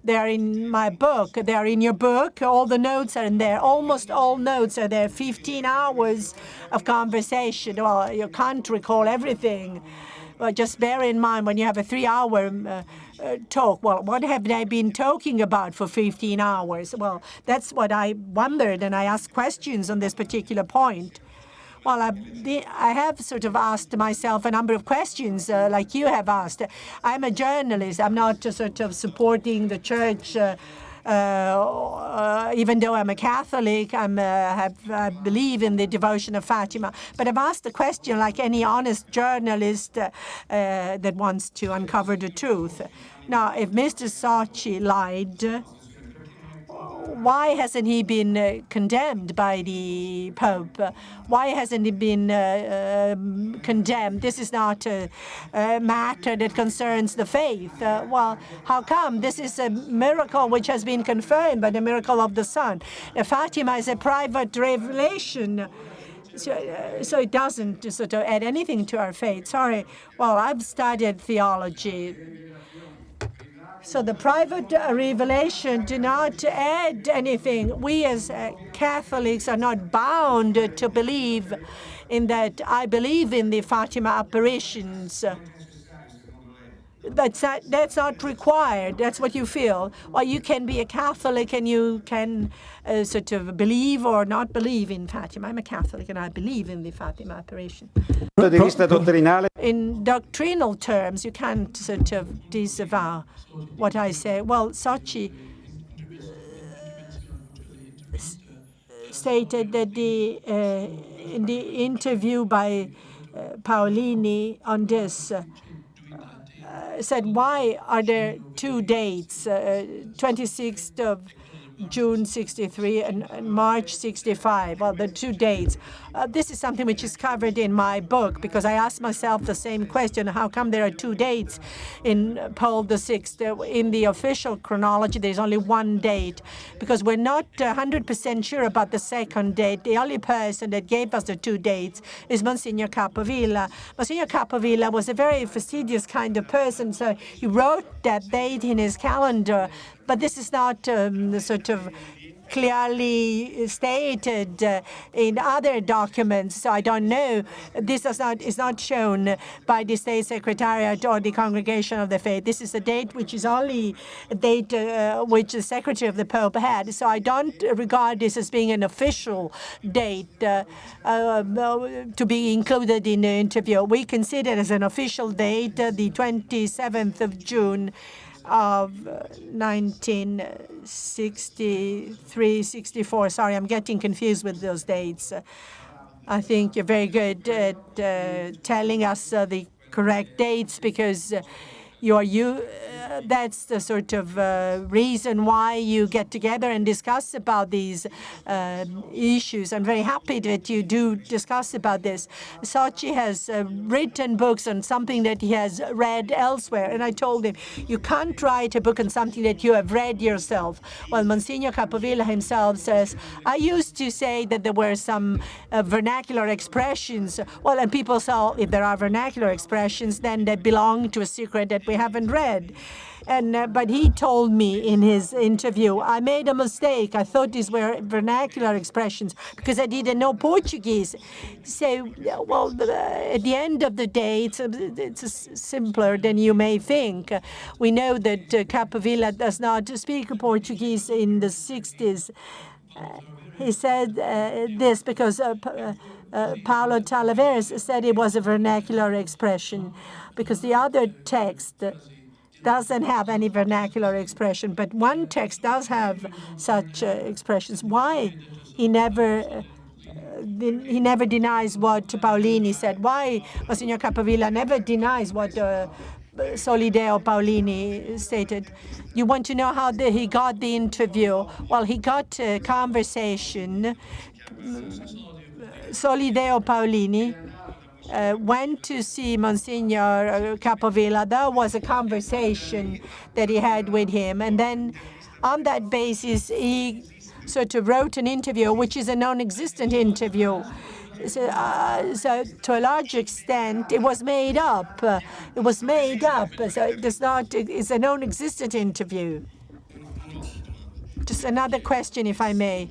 They are in my book. They are in your book. All the notes are in there. Almost all notes are there. 15 hours of conversation. Well, you can't recall everything. Well, just bear in mind when you have a 3-hour talk, well, what have they been talking about for 15 hours? Well, that's what I wondered, and I asked questions on this particular point. Well, I have sort of asked myself a number of questions like you have asked. I'm a journalist. I'm not just sort of supporting the church, even though I'm a Catholic. I believe in the devotion of Fatima. But I've asked a question like any honest journalist that wants to uncover the truth. Now, if Mr. Sacchi lied, why hasn't he been condemned by the Pope? Why hasn't he been condemned? This is not a matter that concerns the faith. Well, how come? This is a miracle which has been confirmed by the miracle of the Son. Fatima is a private revelation. So it doesn't sort of add anything to our faith. Sorry. Well, I've studied theology. So the private revelation do not add anything. We as Catholics are not bound to believe in that. I believe in the Fatima apparitions. That's not required. That's what you feel. Or you can be a Catholic and you can sort of believe or not believe in Fatima. I'm a Catholic and I believe in the Fatima apparition. In doctrinal terms, you can't sort of disavow what I say. Well, Sochi stated that in the interview by Paolini on this, said, why are there two dates, 26th of June 63 and March 65? Well, the two dates. This is something which is covered in my book because I asked myself the same question. How come there are two dates in Paul VI? In the official chronology, there's only one date because we're not 100% sure about the second date. The only person that gave us the two dates is Monsignor Capovilla. Monsignor Capovilla was a very fastidious kind of person, so he wrote that date in his calendar. But this is not sort of clearly stated in other documents, so I don't know. This is not shown by the State Secretariat or the Congregation of the Faith. This is a date which is only a date which the Secretary of the Pope had. So I don't regard this as being an official date to be included in the interview. We consider it as an official date, the 27th of June of 1963, 64. Sorry, I'm getting confused with those dates. I think you're very good at telling us the correct dates because that's the sort of reason why you get together and discuss about these issues. I'm very happy that you do discuss about this. Sochi has written books on something that he has read elsewhere, and I told him, you can't write a book on something that you have read yourself. Well, Monsignor Capovilla himself says, I used to say that there were some vernacular expressions. Well, and people say, if there are vernacular expressions, then they belong to a secret that we haven't read. And but he told me in his interview, I made a mistake. I thought these were vernacular expressions because I didn't know Portuguese. So, well, at the end of the day, it's simpler than you may think. We know that Capovilla does not speak Portuguese in the 60s. He said this because Paulo Talaveres said it was a vernacular expression because the other text doesn't have any vernacular expression, but one text does have such expressions. Why he never denies what Paolini said? Why Monsignor Capovilla never denies what Solideo Paolini stated? You want to know how he got the interview? Well, he got a conversation. Solideo Paolini went to see Monsignor Capovilla. That was a conversation that he had with him. And then on that basis, he sort of wrote an interview, which is a non-existent interview. So to a large extent, it was made up. It was made up. So it does not, it's a non-existent interview. Just another question, if I may.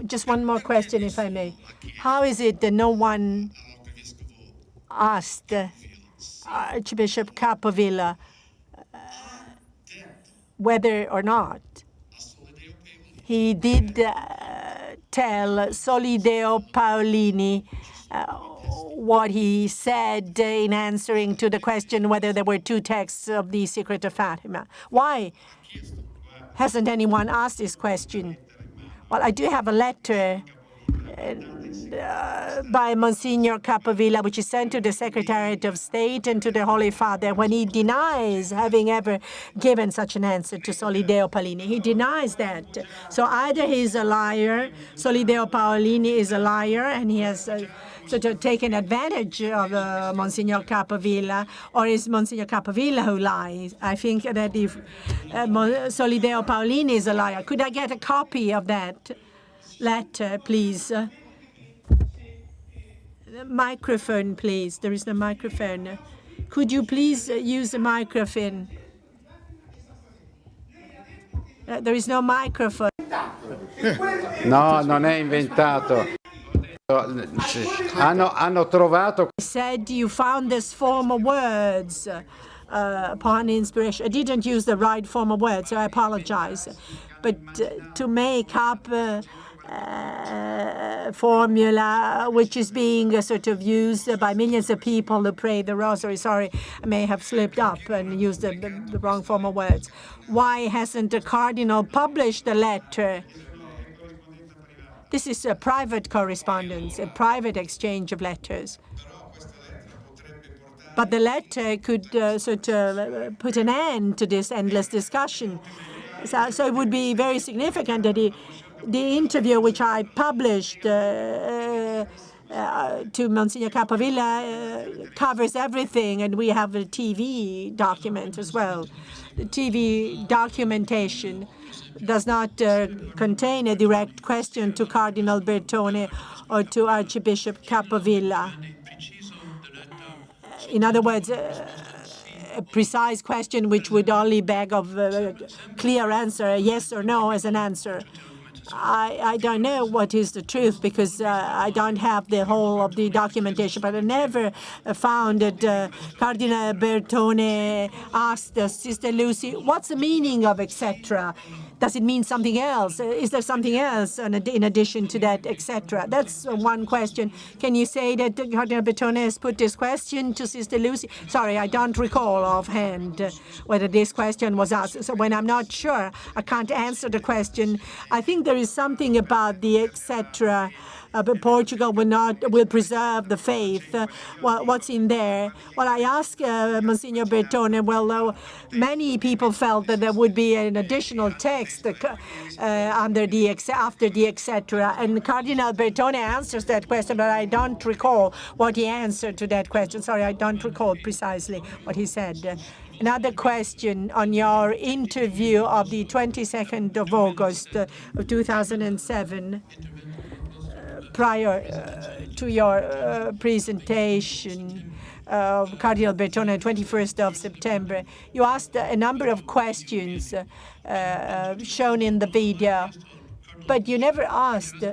Just one more question, if I may. How is it that no one asked Archbishop Capovilla whether or not he did tell Solideo Paolini what he said in answering to the question whether there were two texts of the Secret of Fatima? Why hasn't anyone asked this question? Well, I do have a letter by Monsignor Capovilla, which is sent to the Secretariat of State and to the Holy Father, when he denies having ever given such an answer to Solideo Paolini. He denies that. So either he's a liar, Solideo Paolini is a liar, and he has sort of taken advantage of Monsignor Capovilla, or is Monsignor Capovilla who lies? I think that if Solideo Paolini is a liar. Could I get a copy of that letter, please? Microphone, please. There is no microphone. Could you please use the microphone? There is no microphone. No, non è inventato. Hanno trovato. Said you found this form of words upon inspiration. I didn't use the right form of words, so I apologize. But to make up formula which is being sort of used by millions of people who pray the rosary. Sorry, I may have slipped up and used the wrong form of words. Why hasn't the cardinal published the letter? This is a private correspondence, a private exchange of letters. But the letter could sort of put an end to this endless discussion. So it would be very significant that the interview which I published to Monsignor Capovilla covers everything, and we have a TV document as well. The TV documentation does not contain a direct question to Cardinal Bertone or to Archbishop Capovilla. In other words, a precise question which would only beg of a clear answer, a yes or no as an answer. I don't know what is the truth because I don't have the whole of the documentation, but I never found that Cardinal Bertone asked Sister Lucy, what's the meaning of etc.? Does it mean something else? Is there something else in addition to that, etc.? That's one question. Can you say that Cardinal Bertone has put this question to Sister Lucy? Sorry, I don't recall offhand whether this question was asked. So when I'm not sure, I can't answer the question. I think there is something about the etc. But Portugal will preserve the faith. What's in there? Well, I asked Monsignor Bertone. Well, many people felt that there would be an additional text after the etc. And Cardinal Bertone answers that question, but I don't recall what he answered to that question. Sorry, I don't recall precisely what he said. Another question on your interview of the 22nd of August of 2007. Prior to your presentation of Cardinal Bertone on 21st of September, you asked a number of questions shown in the video, but you never asked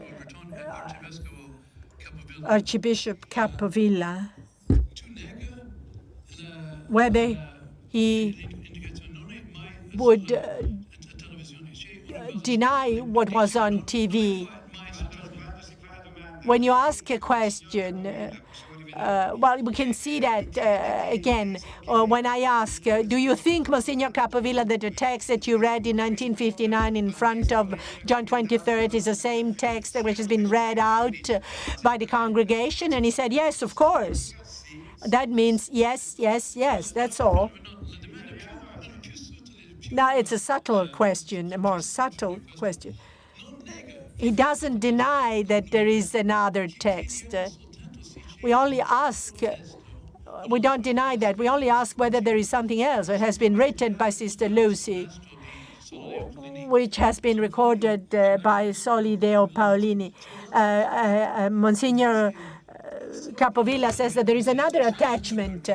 Archbishop Capovilla whether he would deny what was on TV. When you ask a question, well, we can see that again. When I ask, do you think, Monsignor Capovilla, that the text that you read in 1959 in front of John 23rd is the same text which has been read out by the congregation? And he said, yes, of course. That means yes, yes, yes, that's all. Now, it's a subtle question, a more subtle question. He doesn't deny that there is another text. We only ask, we don't deny that. We only ask whether there is something else that has been written by Sister Lucy, which has been recorded by Solideo Paolini. Monsignor Capovilla says that there is another attachment.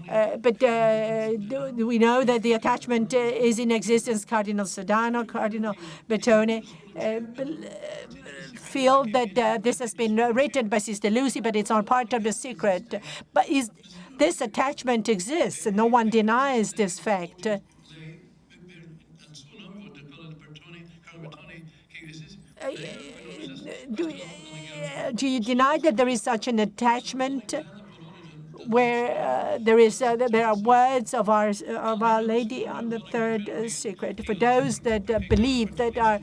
But do we know that the attachment is in existence? Cardinal Sodano, Cardinal Bertone feel that this has been written by Sister Lucy, but it's all part of the secret. But this attachment exists, and no one denies this fact. Do you deny that there is such an attachment? Where there are words of Our Lady on the third secret. For those that believe, that are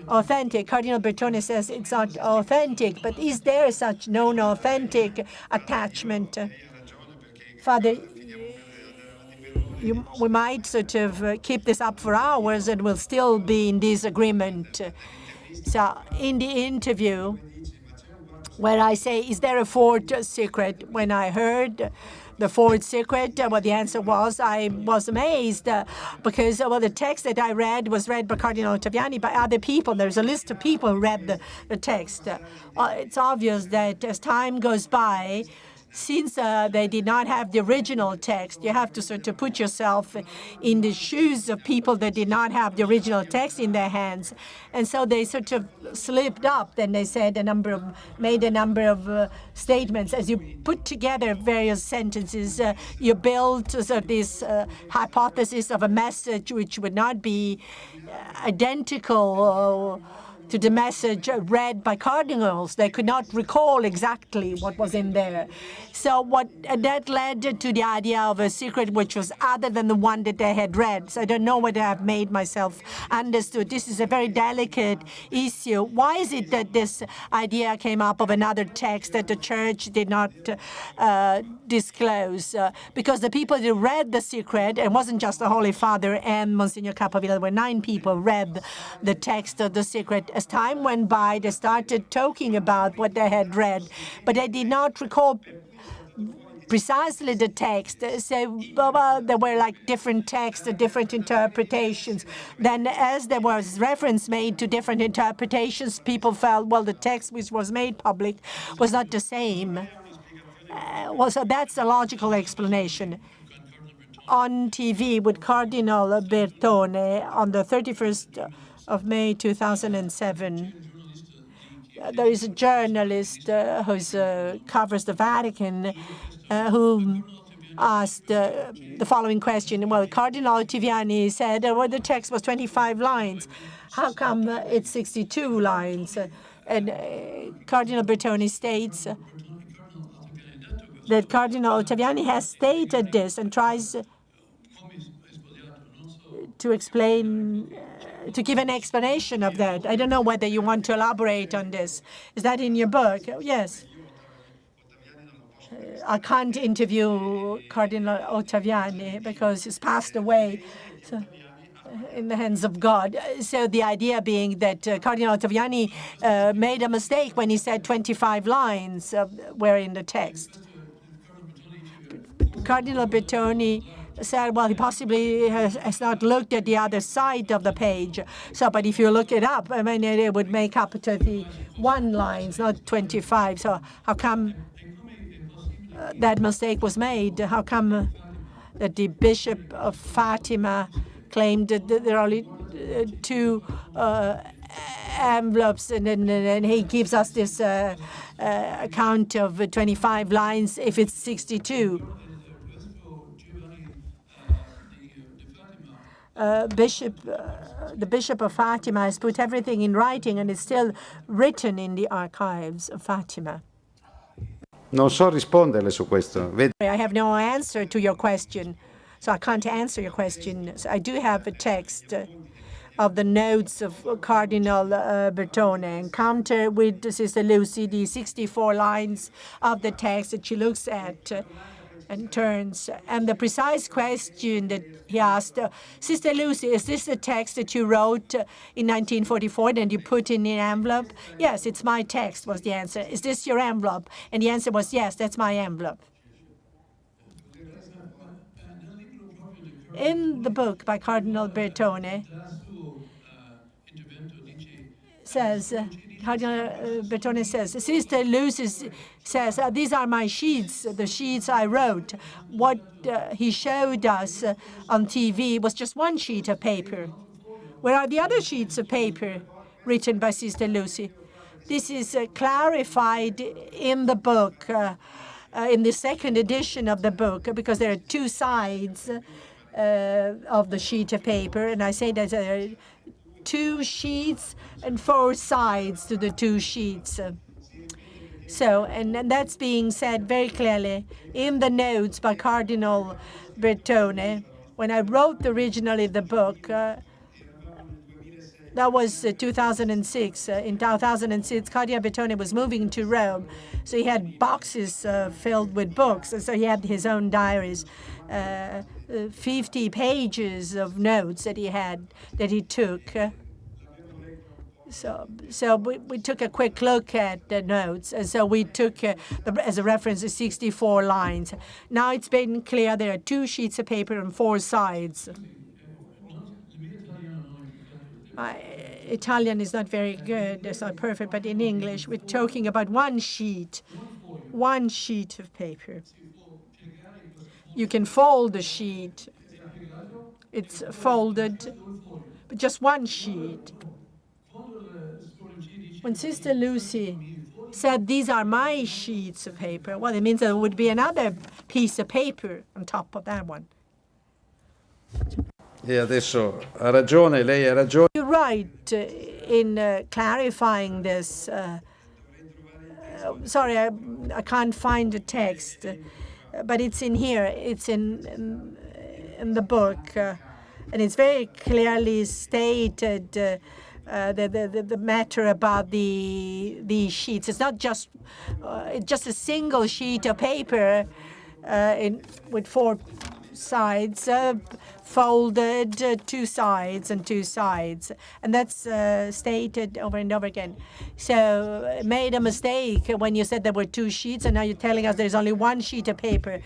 authentic. Cardinal Bertone says it's not authentic, but is there such known authentic attachment? Father, we might sort of keep this up for hours and we'll still be in disagreement. So in the interview, where I say, is there a fourth secret? When I heard the fourth secret, what the answer was, I was amazed because the text that I read was read by Cardinal Ottaviani, by other people. There's a list of people who read the text. It's obvious that as time goes by, since they did not have the original text, you have to sort of put yourself in the shoes of people that did not have the original text in their hands. And so they sort of slipped up. Then they said made a number of statements. As you put together various sentences, you build sort of this hypothesis of a message which would not be identical to the message read by cardinals. They could not recall exactly what was in there. So that led to the idea of a secret which was other than the one that they had read. So I don't know whether I've made myself understood. This is a very delicate issue. Why is it that this idea came up of another text that the church did not disclose? Because the people who read the secret, it wasn't just the Holy Father and Monsignor Capovilla, there were 9 people read the text of the secret. As time went by, they started talking about what they had read, but they did not recall precisely the text. So there were like different texts, different interpretations. Then as there was reference made to different interpretations, people felt, well, the text which was made public was not the same. So that's the logical explanation. On TV with Cardinal Bertone on the 31st of May 2007, there is a journalist who covers the Vatican who asked the following question. Well, Cardinal Ottaviani said, well, the text was 25 lines. How come it's 62 lines? And Cardinal Bertone states that Cardinal Ottaviani has stated this and tries to explain, to give an explanation of that. I don't know whether you want to elaborate on this. Is that in your book? Yes. I can't interview Cardinal Ottaviani because he's passed away. So, in the hands of God. So the idea being that Cardinal Ottaviani made a mistake when he said 25 lines were in the text. Cardinal Bertone said, well, he possibly has not looked at the other side of the page. So, but if you look it up, I mean, it would make up 31 lines, not 25. So how come that mistake was made? How come that the Bishop of Fatima claimed that there are only 2 envelopes, and then he gives us this account of 25 lines if it's 62? The Bishop of Fatima has put everything in writing, and it's still written in the archives of Fatima. Non so risponderle su questo. I have no answer to your question, so I can't answer your question. So I do have a text of the notes of Cardinal Bertone, encounter with Sister Lucy, the 64 lines of the text that she looks at and turns. And the precise question that he asked, Sister Lucy, is this the text that you wrote in 1944 and you put in an envelope? Yes, it's my text, was the answer. Is this your envelope? And the answer was, yes, that's my envelope. In the book by Cardinal Bertone, says, Cardinal Bertone says, Sister Lucy says, these are my sheets, the sheets I wrote. What he showed us on TV was just one sheet of paper. Where are the other sheets of paper written by Sister Lucy? This is clarified in the book, in the second edition of the book, because there are 2 sides of the sheet of paper, and I say that there are 2 sheets and 4 sides to the 2 sheets. So, and that's being said very clearly in the notes by Cardinal Bertone. When I wrote originally the book, That was 2006. In 2006, Cardinal Bertone was moving to Rome, so he had boxes filled with books. And so he had his own diaries, 50 pages of notes that he took. So we took a quick look at the notes, and so we took as a reference 64 lines. Now it's been clear there are 2 sheets of paper and 4 sides. My Italian is not very good, it's not perfect, but in English, we're talking about one sheet of paper. You can fold the sheet. It's folded, but just one sheet. When Sister Lucy said, "These are my sheets of paper," well, it means there would be another piece of paper on top of that one. E adesso ha ragione, lei ha ragione. You're right in clarifying this. Sorry, I can't find the text, but it's in here. It's in the book, and it's very clearly stated the matter about the sheets. It's not just a single sheet of paper with 4 sides, folded 2 sides and 2 sides, and that's stated over and over again. So made a mistake when you said there were 2 sheets, and now you're telling us there's only 1 sheet of paper.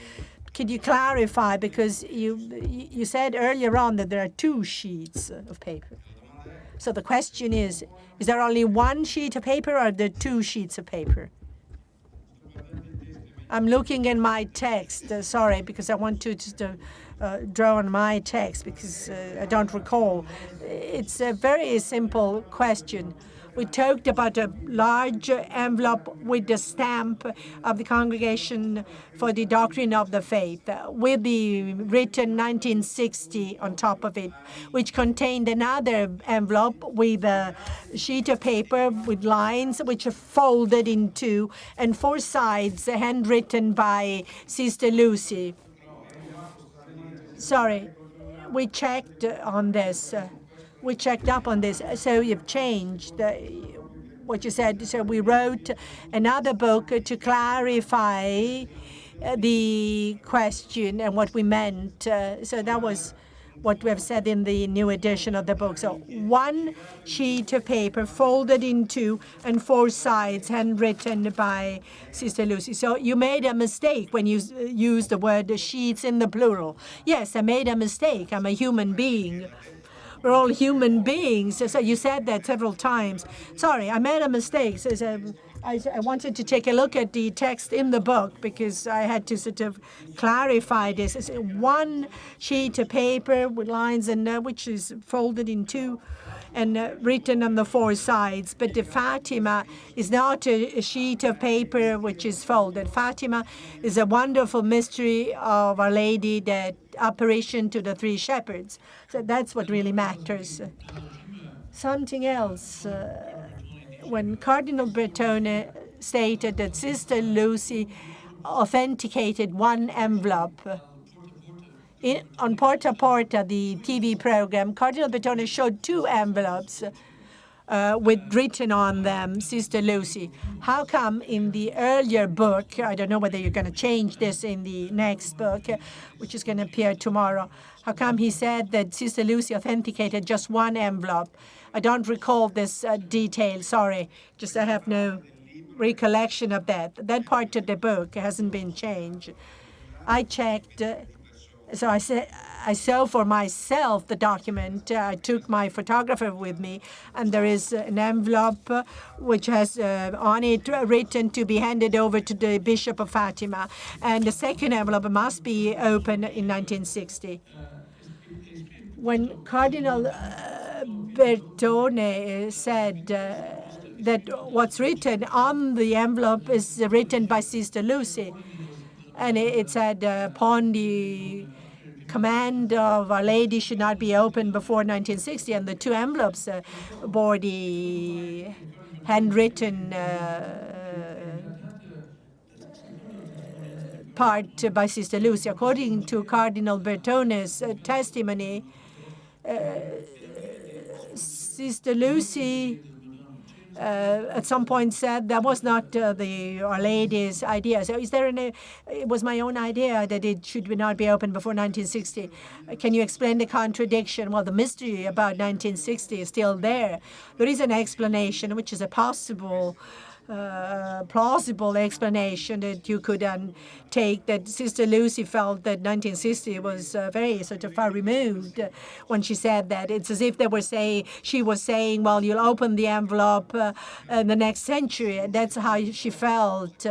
Could you clarify, because you said earlier on that there are 2 sheets of paper. So the question is there only 1 sheet of paper, or are there 2 sheets of paper? I'm looking in my text, sorry, because I want to just draw on my text, because I don't recall. It's a very simple question. We talked about a large envelope with the stamp of the Congregation for the Doctrine of the Faith, with the written 1960 on top of it, which contained another envelope with a sheet of paper with lines which are folded in 2, and 4 sides handwritten by Sister Lucy. Sorry, we checked on this. We checked up on this. So you've changed what you said. So we wrote another book to clarify the question and what we meant. So that was what we have said in the new edition of the book. So 1 sheet of paper folded in 2 and 4 sides handwritten by Sister Lucy. So you made a mistake when you used the word sheets in the plural. Yes, I made a mistake. I'm a human being. We're all human beings. So you said that several times. Sorry, I made a mistake. So I wanted to take a look at the text in the book, because I had to sort of clarify this. It's 1 sheet of paper with lines, and which is folded in 2 and written on the 4 sides. But the Fatima is not a sheet of paper which is folded. Fatima is a wonderful mystery of Our Lady, that apparition to the 3 shepherds. So that's what really matters. Something else. When Cardinal Bertone stated that Sister Lucy authenticated 1 envelope, on Porta Porta, the TV program, Cardinal Bertone showed 2 envelopes with written on them, Sister Lucy. How come in the earlier book, I don't know whether you're going to change this in the next book, which is going to appear tomorrow, how come he said that Sister Lucy authenticated just 1 envelope? I don't recall this detail, sorry. Just I have no recollection of that. That part of the book hasn't been changed. I checked. So I saw for myself the document. I took my photographer with me, and there is an envelope which has on it written to be handed over to the Bishop of Fatima. And the second envelope must be opened in 1960. When Cardinal Bertone said that what's written on the envelope is written by Sister Lucy, and it said upon the command of Our Lady should not be opened before 1960, and the 2 envelopes bore the handwritten part by Sister Lucy. According to Cardinal Bertone's testimony, Sister Lucy at some point said that was not Our Lady's idea. So is there it was my own idea that it should not be opened before 1960. Can you explain the contradiction? Well, the mystery about 1960 is still there. There is an explanation, which is a possible plausible explanation that you could take, that Sister Lucy felt that 1960 was very sort of far removed when she said that. It's as if she was saying, well, you'll open the envelope in the next century. And that's how she felt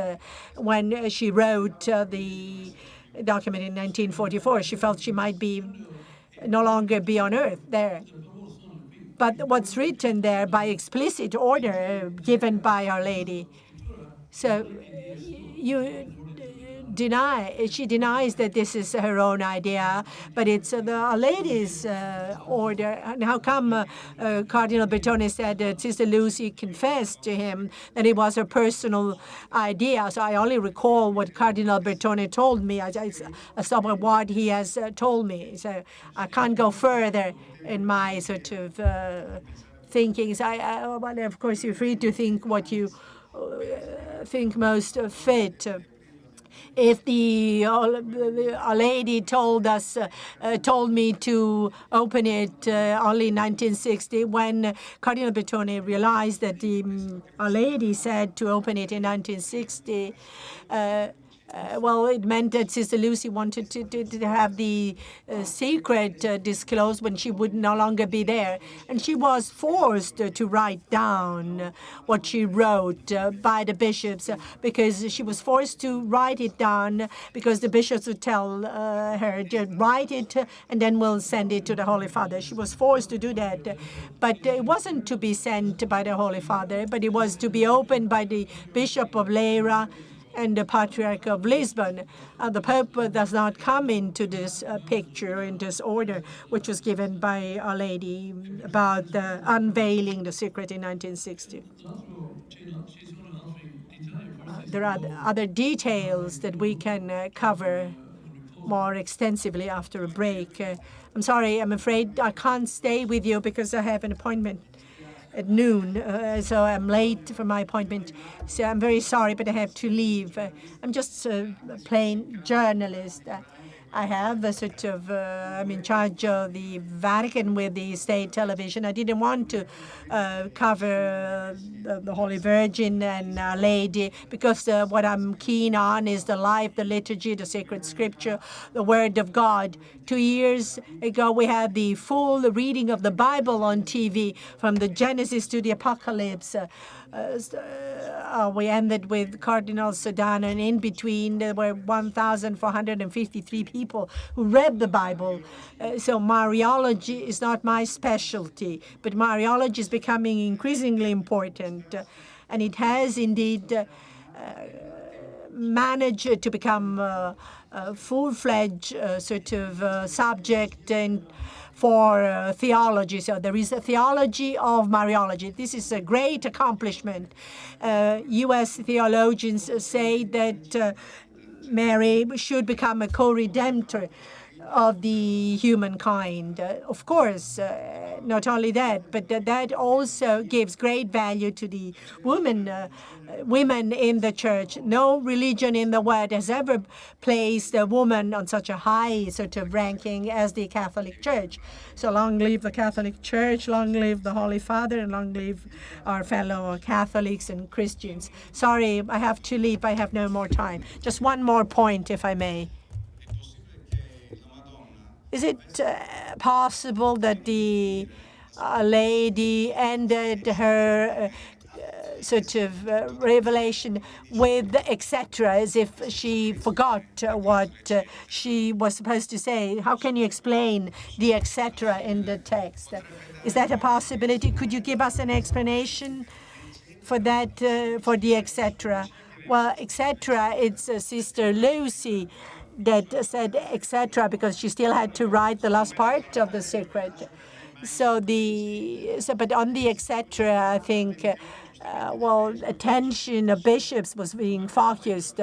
when she wrote the document in 1944. She felt she might no longer be on Earth there. But what's written there by explicit order given by Our Lady. So she denies that this is her own idea, but it's Our Lady's order. And how come Cardinal Bertone said that Sister Lucy confessed to him that it was her personal idea? So I only recall what Cardinal Bertone told me. I stop at what he has told me. So I can't go further in my sort of thinking. So well, of course, you're free to think what you think most fit. If Our Lady told me to open it only in 1960, when Cardinal Bertone realized that Our Lady said to open it in 1960, well, it meant that Sister Lucy wanted to have the secret disclosed when she would no longer be there. And she was forced to write down what she wrote by the bishops, because she was forced to write it down because the bishops would tell her to write it and then we'll send it to the Holy Father. She was forced to do that. But it wasn't to be sent by the Holy Father, but it was to be opened by the Bishop of Leyra and the Patriarch of Lisbon. The Pope does not come into this picture, in this order, which was given by Our Lady about unveiling the secret in 1960. There are other details that we can cover more extensively after a break. I'm sorry, I'm afraid I can't stay with you because I have an appointment at noon, so I'm late for my appointment. So I'm very sorry, but I have to leave. I'm just a plain journalist. I have a sort of, I'm in charge of the Vatican with the state television. I didn't want to cover the Holy Virgin and Our Lady, because what I'm keen on is the life, the liturgy, the sacred scripture, the Word of God. 2 years ago, we had the full reading of the Bible on TV, from the Genesis to the Apocalypse. We ended with Cardinal Sodano, and in between there were 1,453 people who read the Bible. So Mariology is not my specialty, but Mariology is becoming increasingly important, and it has indeed managed to become a full-fledged sort of subject for theology. So there is a theology of Mariology. This is a great accomplishment. U.S. theologians say that Mary should become a co-redemptor of the humankind. Of course, not only that, but that also gives great value to the women in the church. No religion in the world has ever placed a woman on such a high sort of ranking as the Catholic Church. So long live the Catholic Church, long live the Holy Father, and long live our fellow Catholics and Christians. Sorry, I have to leave. I have no more time. Just one more point, if I may. Is it possible that the lady ended her sort of revelation with etc., as if she forgot what she was supposed to say? How can you explain the etc. in the text? Is that a possibility? Could you give us an explanation for that, for the etc.? Well, etc., it's Sister Lucy that said etc., because she still had to write the last part of the secret. But on the etc., I think, well, attention of bishops was being focused,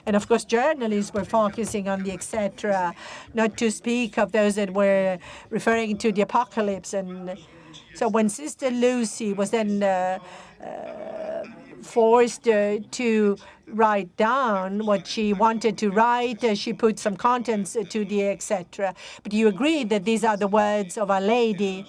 and of course journalists were focusing on the etc., not to speak of those that were referring to the apocalypse. And So when Sister Lucy was then forced to write down what she wanted to write, she put some contents to the etc. But you agree that these are the words of Our Lady?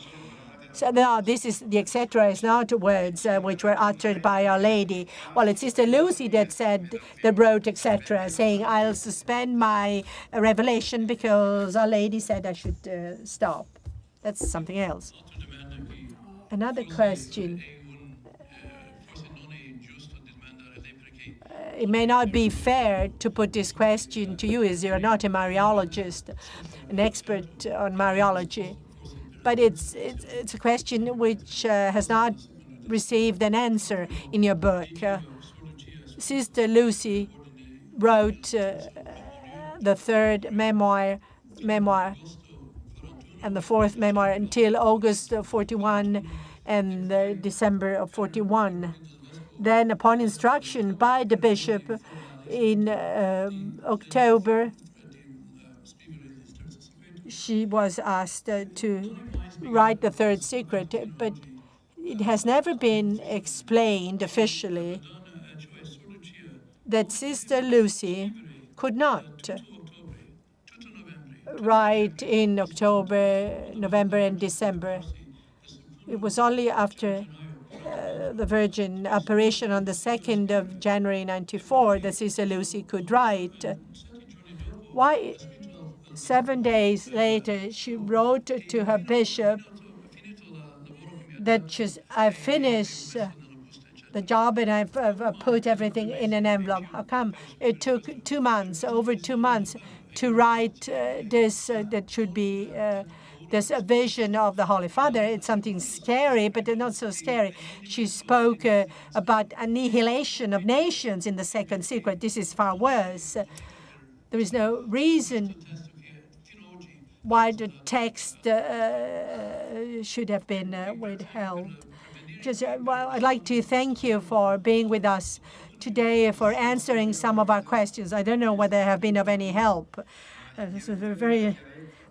So no, this is the etc. is not words which were uttered by Our Lady. Well, it's Sister Lucy that wrote etc., saying, "I'll suspend my revelation because Our Lady said I should stop." That's something else. Another question. It may not be fair to put this question to you, as you're not a Mariologist, an expert on Mariology. But it's a question which has not received an answer in your book. Sister Lucy wrote the third memoir, and the fourth memoir until August of 41 and December of 41. Then, upon instruction by the bishop in October, she was asked to write the third secret, but it has never been explained officially that Sister Lucy could not write in October, November, and December. It was only after the Virgin apparition on the 2nd of January 94 that Sister Lucy could write. Why 7 days later she wrote to her bishop that I've finished the job and I've put everything in an envelope? How come it took 2 months, over 2 months, to write this that should be this vision of the Holy Father? It's something scary, but not so scary. She spoke about annihilation of nations in the second secret. This is far worse. There is no reason why the text should have been withheld. Well, I'd like to thank you for being with us today, for answering some of our questions. I don't know whether they have been of any help.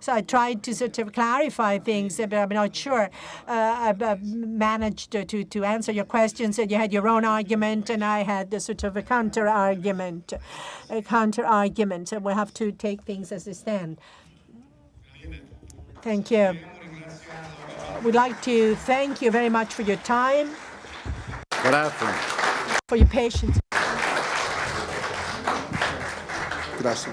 So I tried to sort of clarify things, but I'm not sure I've managed to answer your questions. And you had your own argument, and I had the sort of a counter argument. So we'll have to take things as they stand. Thank you. We'd like to thank you very much for your time, for your patience. Grazie.